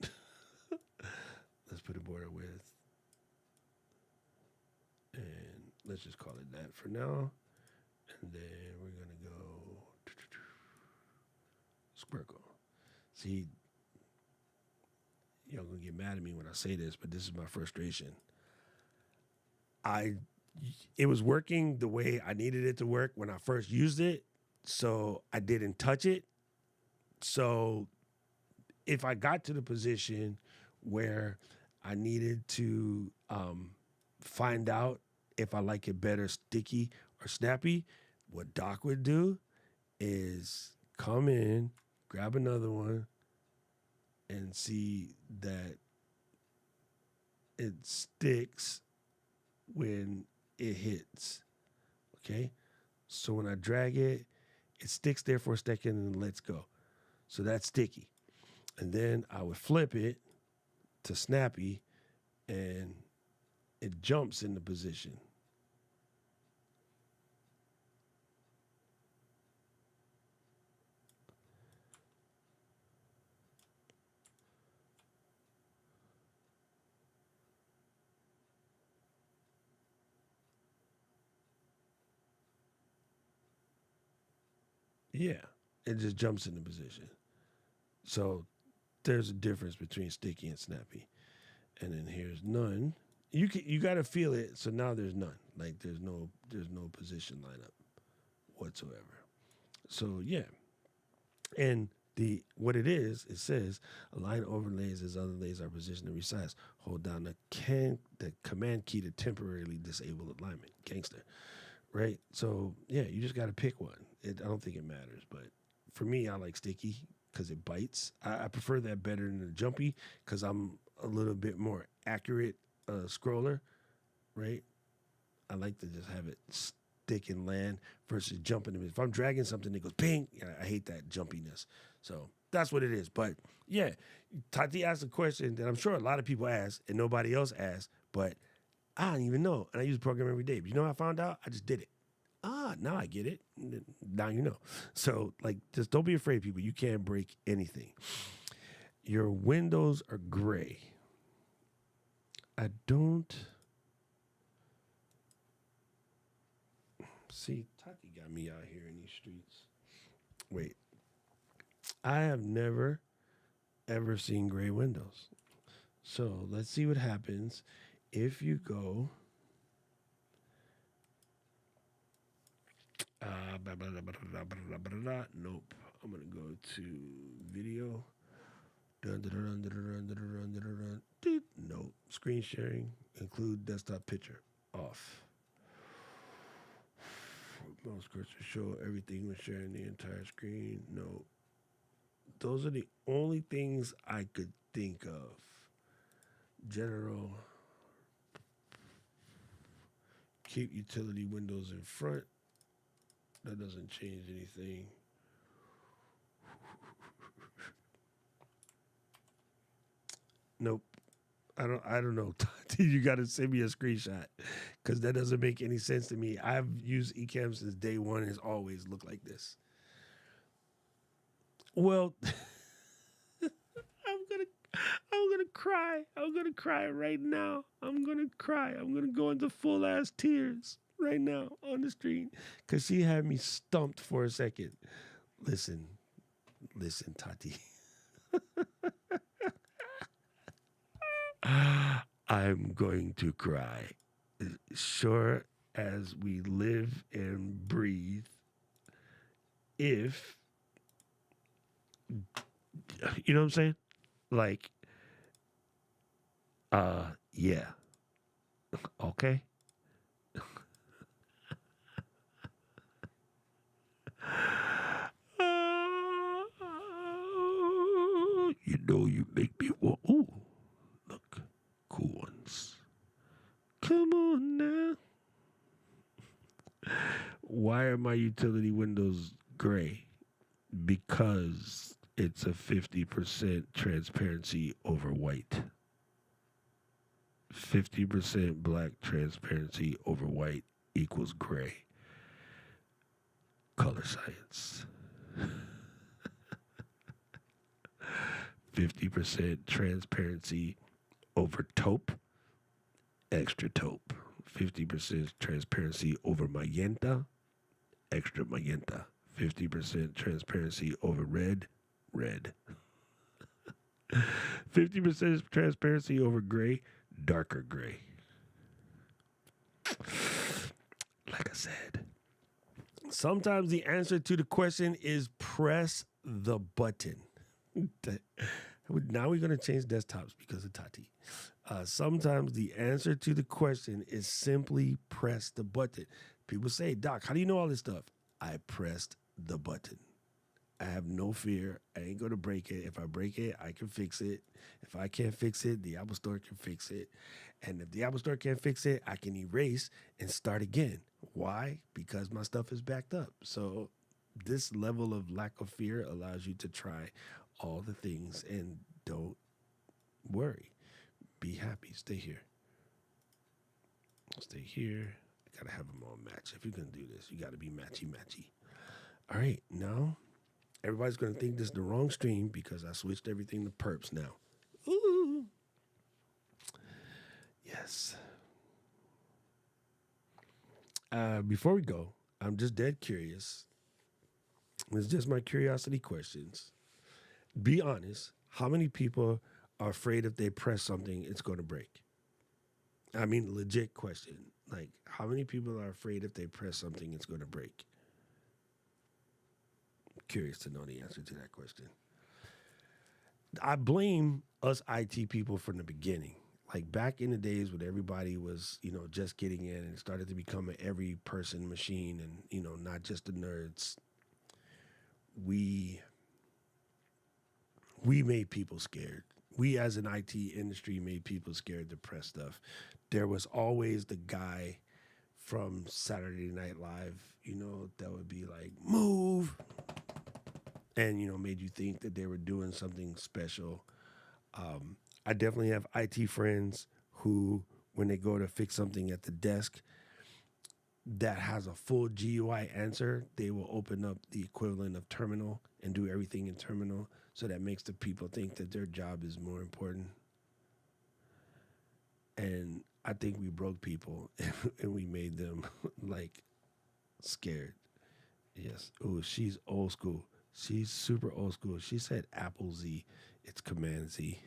Let's put a border width. And let's just call it that for now. And then we're going to go squircle. See, y'all going to get mad at me when I say this, but this is my frustration. It was working the way I needed it to work when I first used it, so I didn't touch it. So if I got to the position where I needed to find out if I like it better sticky or snappy, what Doc would do is come in, grab another one, and see that it sticks when it hits. Okay? So when I drag it, it sticks there for a second and lets go. So that's sticky. And then I would flip it to snappy and it jumps into position. Yeah, it just jumps into position. So there's a difference between sticky and snappy. And then here's none. You got to feel it. So now there's none. Like there's no position lineup whatsoever. So yeah. And what it is, it says align overlays as other layers are positioned and resized. Hold down the command key to temporarily disable alignment. Gangster. Right? So yeah, you just got to pick one. I don't think it matters, but for me, I like sticky because it bites. I prefer that better than the jumpy because I'm a little bit more accurate scroller, right? I like to just have it stick and land versus jumping. If I'm dragging something, it goes ping. I hate that jumpiness. So that's what it is. But yeah, Tati asked a question that I'm sure a lot of people ask and nobody else asked, but I don't even know. And I use the program every day. But you know how I found out? I just did it. Now I get it. Now you know. So, like, just don't be afraid, people. You can't break anything. Your windows are gray. I don't... See, Tati got me out here in these streets. Wait. I have never, ever seen gray windows. So, let's see what happens if you go... Nope. I'm gonna go to video. Nope. Screen sharing. Include desktop picture. Off. Most cursor show everything when sharing the entire screen. No. Those are the only things I could think of. General. Keep utility windows in front. That doesn't change anything. Nope. I don't know. You got to send me a screenshot because that doesn't make any sense to me. I've used Ecamm since day one. It's always looked like this. Well, I'm gonna cry. I'm gonna cry right now. I'm gonna cry. I'm gonna go into full ass tears right now on the stream because she had me stumped for a second. Listen, Tati. I'm going to cry. Sure as we live and breathe, if, you know what I'm saying? Like, yeah. Okay. You know you make me want. Ooh, look, cool ones. Come on now. Why are my utility windows gray? Because it's a 50% transparency over white. 50% black transparency over white equals gray. Color science. 50% transparency over taupe, extra taupe. 50% transparency over magenta, extra magenta. 50% transparency over red, red. 50% transparency over gray, darker gray. Like I said, sometimes the answer to the question is press the button. Now we're going to change desktops because of Tati. Sometimes the answer to the question is simply press the button. People say, Doc, how do you know all this stuff? I pressed the button. I have no fear. I ain't going to break it. If I break it, I can fix it. If I can't fix it, the Apple Store can fix it. And if the Apple Store can't fix it, I can erase and start again. Why? Because my stuff is backed up. So this level of lack of fear allows you to try all the things and don't worry. Be happy. Stay here. Stay here. I got to have them all match. If you're going to do this, you got to be matchy-matchy. All right, now everybody's going to think this is the wrong stream because I switched everything to perps now. Ooh. Yes. Before we go, I'm just dead curious. It's just my curiosity questions. Be honest. How many people are afraid if they press something, it's going to break? I mean, legit question. Like, how many people are afraid if they press something, it's going to break? Curious to know the answer to that question. I blame us IT people from the beginning. Like back in the days when everybody was, just getting in and started to become an every person machine and, not just the nerds. We made people scared. We as an IT industry made people scared to press stuff. There was always the guy from Saturday Night Live, that would be like, move. And, made you think that they were doing something special. I definitely have IT friends who, when they go to fix something at the desk that has a full GUI answer, they will open up the equivalent of terminal and do everything in terminal. So that makes the people think that their job is more important. And I think we broke people and we made them like scared. Yes. Oh, she's old school. She's super old school. She said Apple Z. It's Command Z.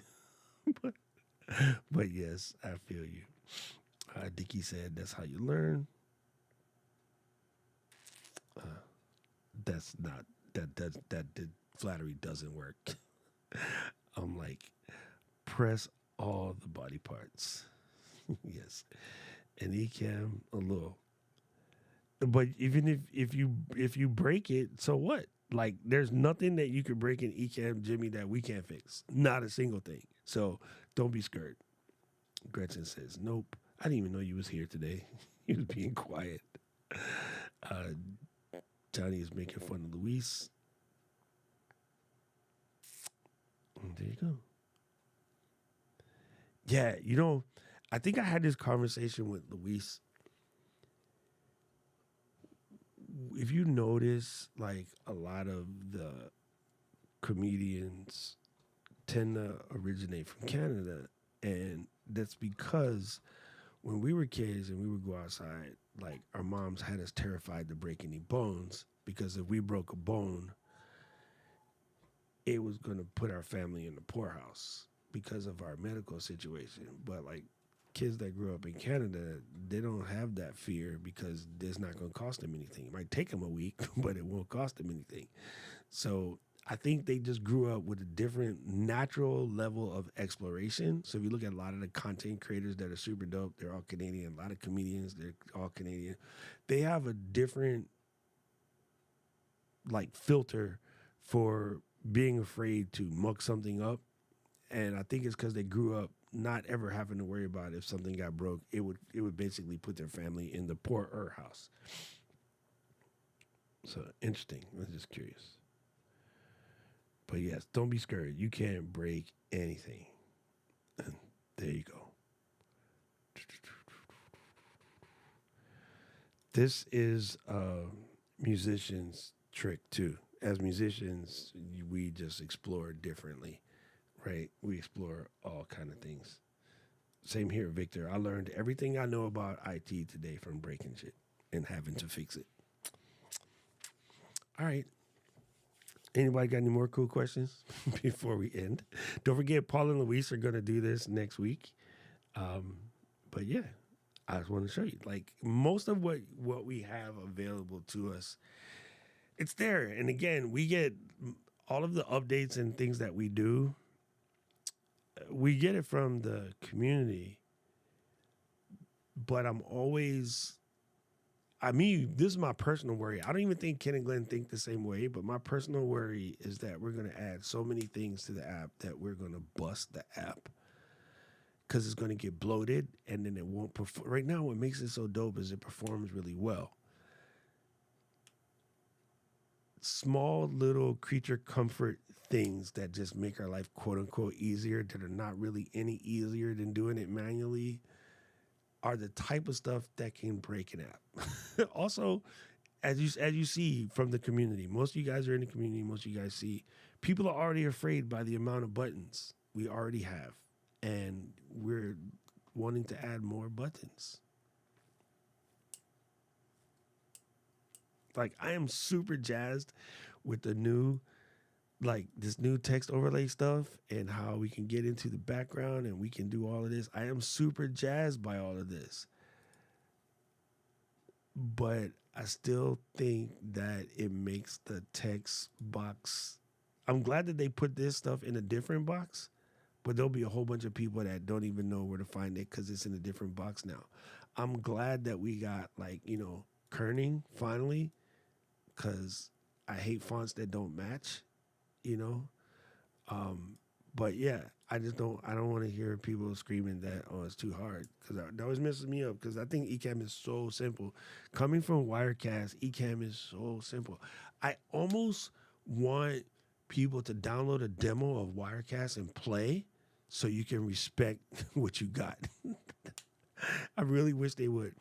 but yes, I feel you. Dickie said that's how you learn. That's not that flattery doesn't work. I'm like, press all the body parts. Yes, and Ecam a little. But even if you break it, so what? Like, there's nothing that you could break in Ecam, Jimmy, that we can't fix. Not a single thing. So don't be scared. Gretchen says, nope. I didn't even know you was here today. You was being quiet. Johnny is making fun of Luis. And there you go. Yeah, I think I had this conversation with Luis. If you notice, like, a lot of the comedians tend to originate from Canada, and that's because when we were kids and we would go outside, like, our moms had us terrified to break any bones, because if we broke a bone, it was going to put our family in the poorhouse because of our medical situation. But, like, kids that grew up in Canada, they don't have that fear because it's not going to cost them anything. It might take them a week, but it won't cost them anything. So I think they just grew up with a different natural level of exploration. So if you look at a lot of the content creators that are super dope, they're all Canadian. A lot of comedians, they're all Canadian. They have a different, like, filter for being afraid to muck something up. And I think it's because they grew up not ever having to worry about if something got broke. It would basically put their family in the poorer house. So interesting. I was just curious. But yes, don't be scared. You can't break anything. And there you go. This is a musician's trick too. As musicians, we just explore differently. Right? We explore all kind of things. Same here, Victor. I learned everything I know about IT today from breaking shit and having to fix it. All right. Anybody got any more cool questions before we end? Don't forget, Paul and Luis are going to do this next week. But yeah, I just want to show you. Like, most of what we have available to us, it's there. And again, we get all of the updates and things that we do, we get it from the community. But I'm always, this is my personal worry. I don't even think Ken and Glenn think the same way, but my personal worry is that we're going to add so many things to the app that we're going to bust the app because it's going to get bloated and then it won't perform. Right now, what makes it so dope is it performs really well. Small little creature comfort things that just make our life quote unquote easier, that are not really any easier than doing it manually, are the type of stuff that can break an app. Also, as you see from the community, most of you guys are in the community, most of you guys see, people are already afraid by the amount of buttons we already have. And we're wanting to add more buttons. Like, I am super jazzed with the new, like, this new text overlay stuff and how we can get into the background and we can do all of this. I am super jazzed by all of this. But I still think that it makes the text box. I'm glad that they put this stuff in a different box, but there'll be a whole bunch of people that don't even know where to find it because it's in a different box now. I'm glad that we got, like, kerning finally, because I hate fonts that don't match, But yeah, I don't want to hear people screaming that, oh, it's too hard, because that always messes me up, because I think Ecamm is so simple. Coming from Wirecast, Ecamm is so simple. I almost want people to download a demo of Wirecast and play so you can respect what you got. I really wish they would,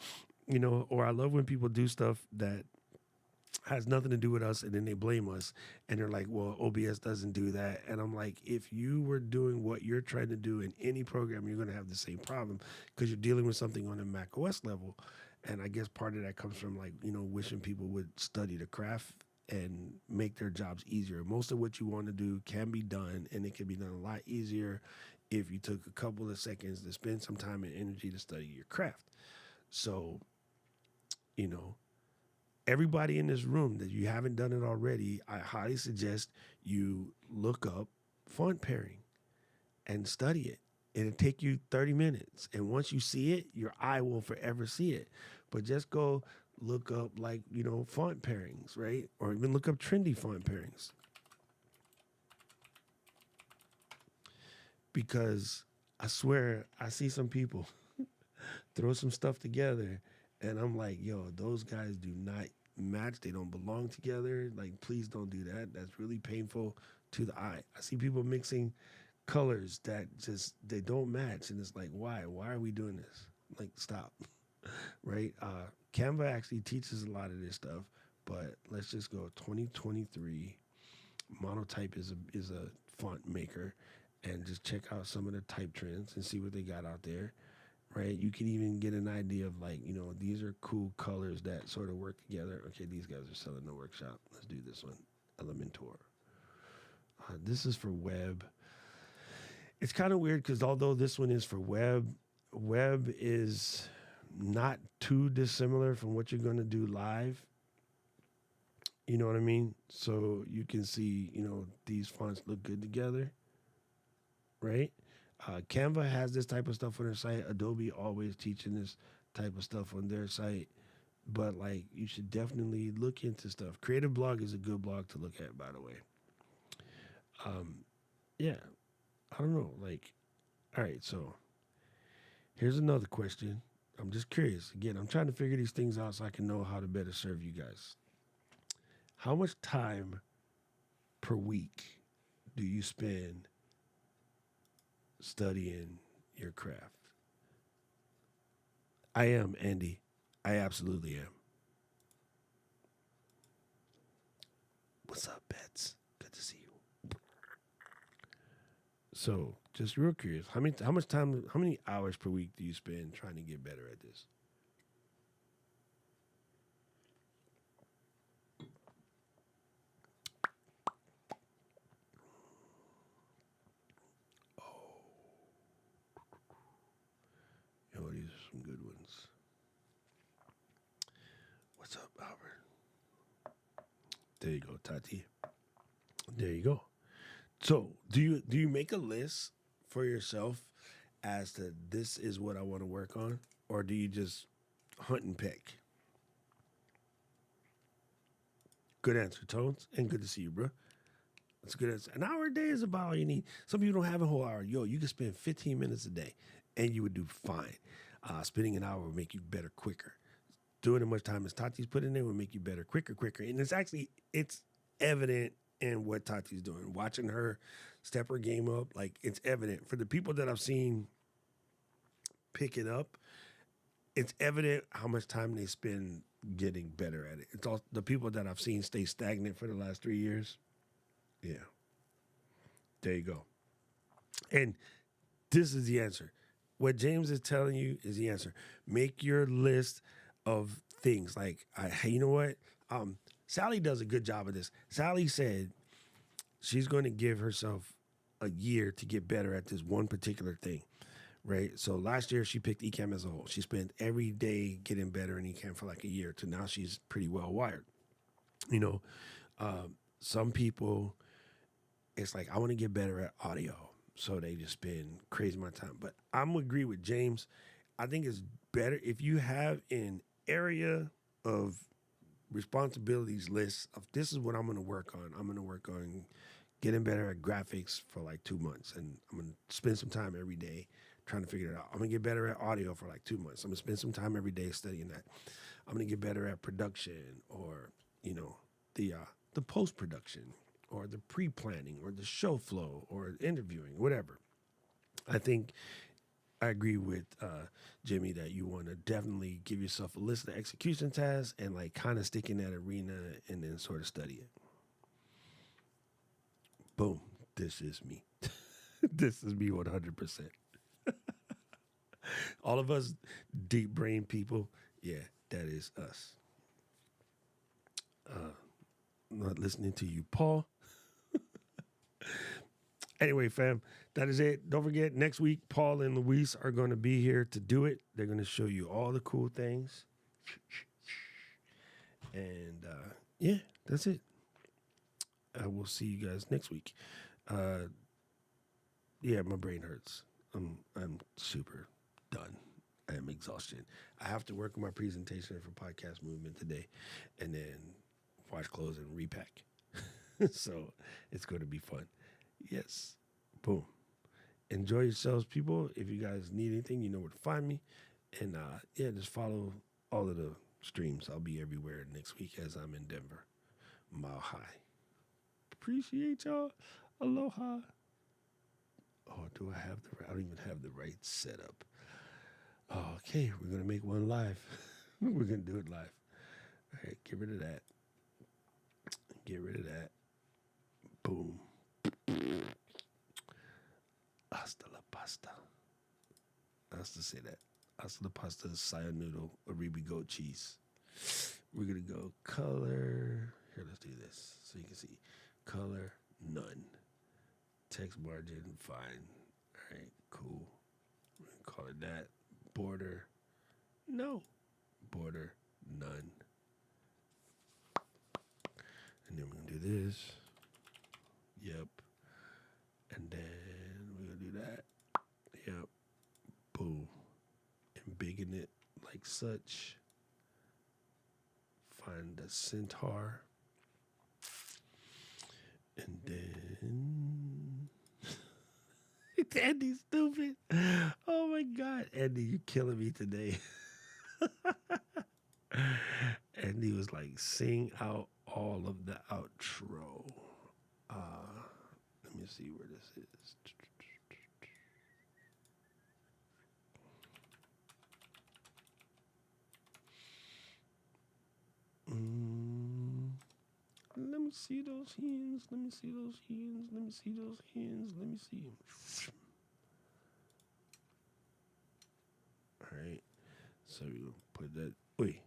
or I love when people do stuff that has nothing to do with us and then they blame us and they're like, well, OBS doesn't do that. And I'm like, if you were doing what you're trying to do in any program, you're going to have the same problem because you're dealing with something on a Mac OS level. And I guess part of that comes from, like, wishing people would study the craft and make their jobs easier. Most of what you want to do can be done, and it can be done a lot easier if you took a couple of seconds to spend some time and energy to study your craft. So, everybody in this room, that you haven't done it already, I highly suggest you look up font pairing and study it. It'll take you 30 minutes. And once you see it, your eye will forever see it. But just go look up, like, font pairings, right? Or even look up trendy font pairings. Because I swear, I see some people throw some stuff together and I'm like, yo, those guys do not match. They don't belong together. Like, please don't do that. That's really painful to the eye. I see people mixing colors that just, they don't match. And it's like, why? Why are we doing this? Like, stop. Right? Canva actually teaches a lot of this stuff, but let's just go 2023. Monotype is a font maker, and just check out some of the type trends and see what they got out there. Right? You can even get an idea of, like, these are cool colors that sort of work together. Okay, these guys are selling the workshop. Let's do this one. Elementor. This is for web. It's kind of weird because although this one is for web, web is not too dissimilar from what you're going to do live. You know what I mean? So you can see, these fonts look good together. Right? Canva has this type of stuff on their site. Adobe always teaching this type of stuff on their site. But, like, you should definitely look into stuff. Creative Blog is a good blog to look at, by the way. Yeah. I don't know. Like, all right, so here's another question. I'm just curious. Again, I'm trying to figure these things out so I can know how to better serve you guys. How much time per week do you spend studying your craft? I am, Andy. I absolutely am. What's up, Bets? Good to see you. So, just real curious, how many hours per week do you spend trying to get better at this? Yo, these are some good ones. What's up, Albert? There you go, Tati. There you go. So, do you make a list for yourself as to this is what I want to work on, or do you just hunt and pick? Good answer, Tones, and good to see you, bro. That's a good answer. An hour a day is about all you need. Some people don't have a whole hour. Yo, you can spend 15 minutes a day, and you would do fine. Spending an hour would make you better quicker. Doing as much time as Tati's put in there would make you better quicker. And it's evident in what Tati's doing. Watching her step her game up, like it's evident. For the people that I've seen pick it up, it's evident how much time they spend getting better at it. It's all the people that I've seen stay stagnant for the last 3 years. Yeah. There you go. And this is the answer. What James is telling you is the answer. Make your list of things. Like, you know what? Sally does a good job of this. Sally said she's going to give herself a year to get better at this one particular thing, right? So last year she picked Ecam as a whole. She spent every day getting better in Ecam for like a year to now she's pretty well wired. You know, some people, it's like, I want to get better at audio. So they just spend crazy amount of time. But I'm agree with James. I think it's better if you have an area of responsibilities list of this is what I'm going to work on. I'm going to work on getting better at graphics for like 2 months. And I'm going to spend some time every day trying to figure it out. I'm going to get better at audio for like 2 months. I'm going to spend some time every day studying that. I'm going to get better at production or, you know, the post-production or the pre-planning or the show flow or interviewing, whatever. I think I agree with Jimmy that you want to definitely give yourself a list of execution tasks and like kind of stick in that arena and then sort of study it. Boom. This is me. This is me 100%. All of us deep brain people, yeah, that is us. Not listening to you, Paul. Anyway, fam, that is it. Don't forget, next week, Paul and Luis are going to be here to do it. They're going to show you all the cool things. And, yeah, that's it. I will see you guys next week. Yeah, my brain hurts. I'm super done. I am exhausted. I have to work on my presentation for Podcast Movement today and then wash clothes and repack. So it's going to be fun. Yes. Boom. Enjoy yourselves, people. If you guys need anything, you know where to find me. And, yeah, just follow all of the streams. I'll be everywhere next week as I'm in Denver. Mile high. Appreciate y'all. Aloha. Oh, do I have I don't even have the right setup. Oh, okay, we're going to make one live. We're going to do it live. All right, get rid of that. Get rid of that. Boom. Hasta la pasta. I have to say that. Hasta la pasta is Saya noodle, Aribi goat cheese. We're going to go color. Here, let's do this so you can see. Color, none. Text margin, fine. All right, cool. We're going to call it that. Border, no. Border, none. And then we're going to do this. Yep. And then we're going to do that. Yep. Boom. And bigging it like such. Find the centaur. And then Andy's stupid. Oh my God. Andy, you're killing me today. Andy was like, sing out all of the outro. Let me see where this is. Let me see those hands. Let me see those hands. Let me see those hands. Let me see them. All right. So we're going to put that. Wait.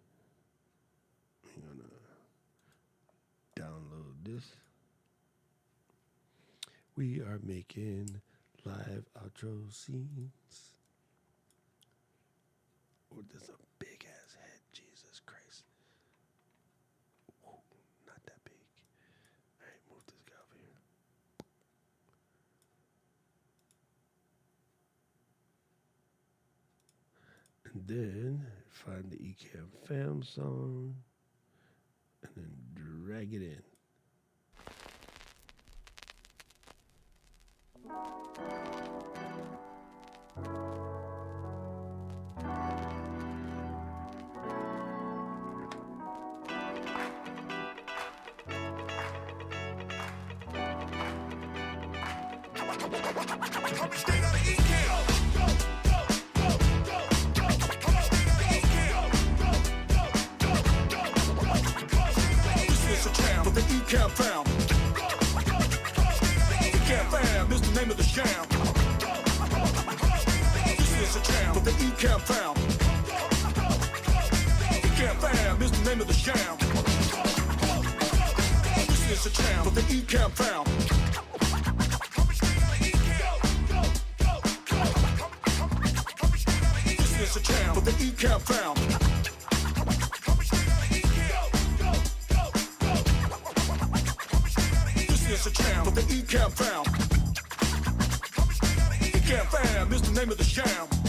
I'm going to download this. We are making live outro scenes. Oh, there's a big ass head. Jesus Christ. Whoa, not that big. All right, move this guy over here. then find the Ecamm fam song and then drag it in. Coming straight out of Ecamm. This is a jam for the Ecamm fam. Ecamm fam is the name of the jam. This is a jam for the Ecamm fam. Ecamm fam is the name of the jam. This is a jam for the Ecamm fam. This is a jam for the Ecamm fam. This is a jam for the Ecamm fam. Ecamm fam is the name of the jam.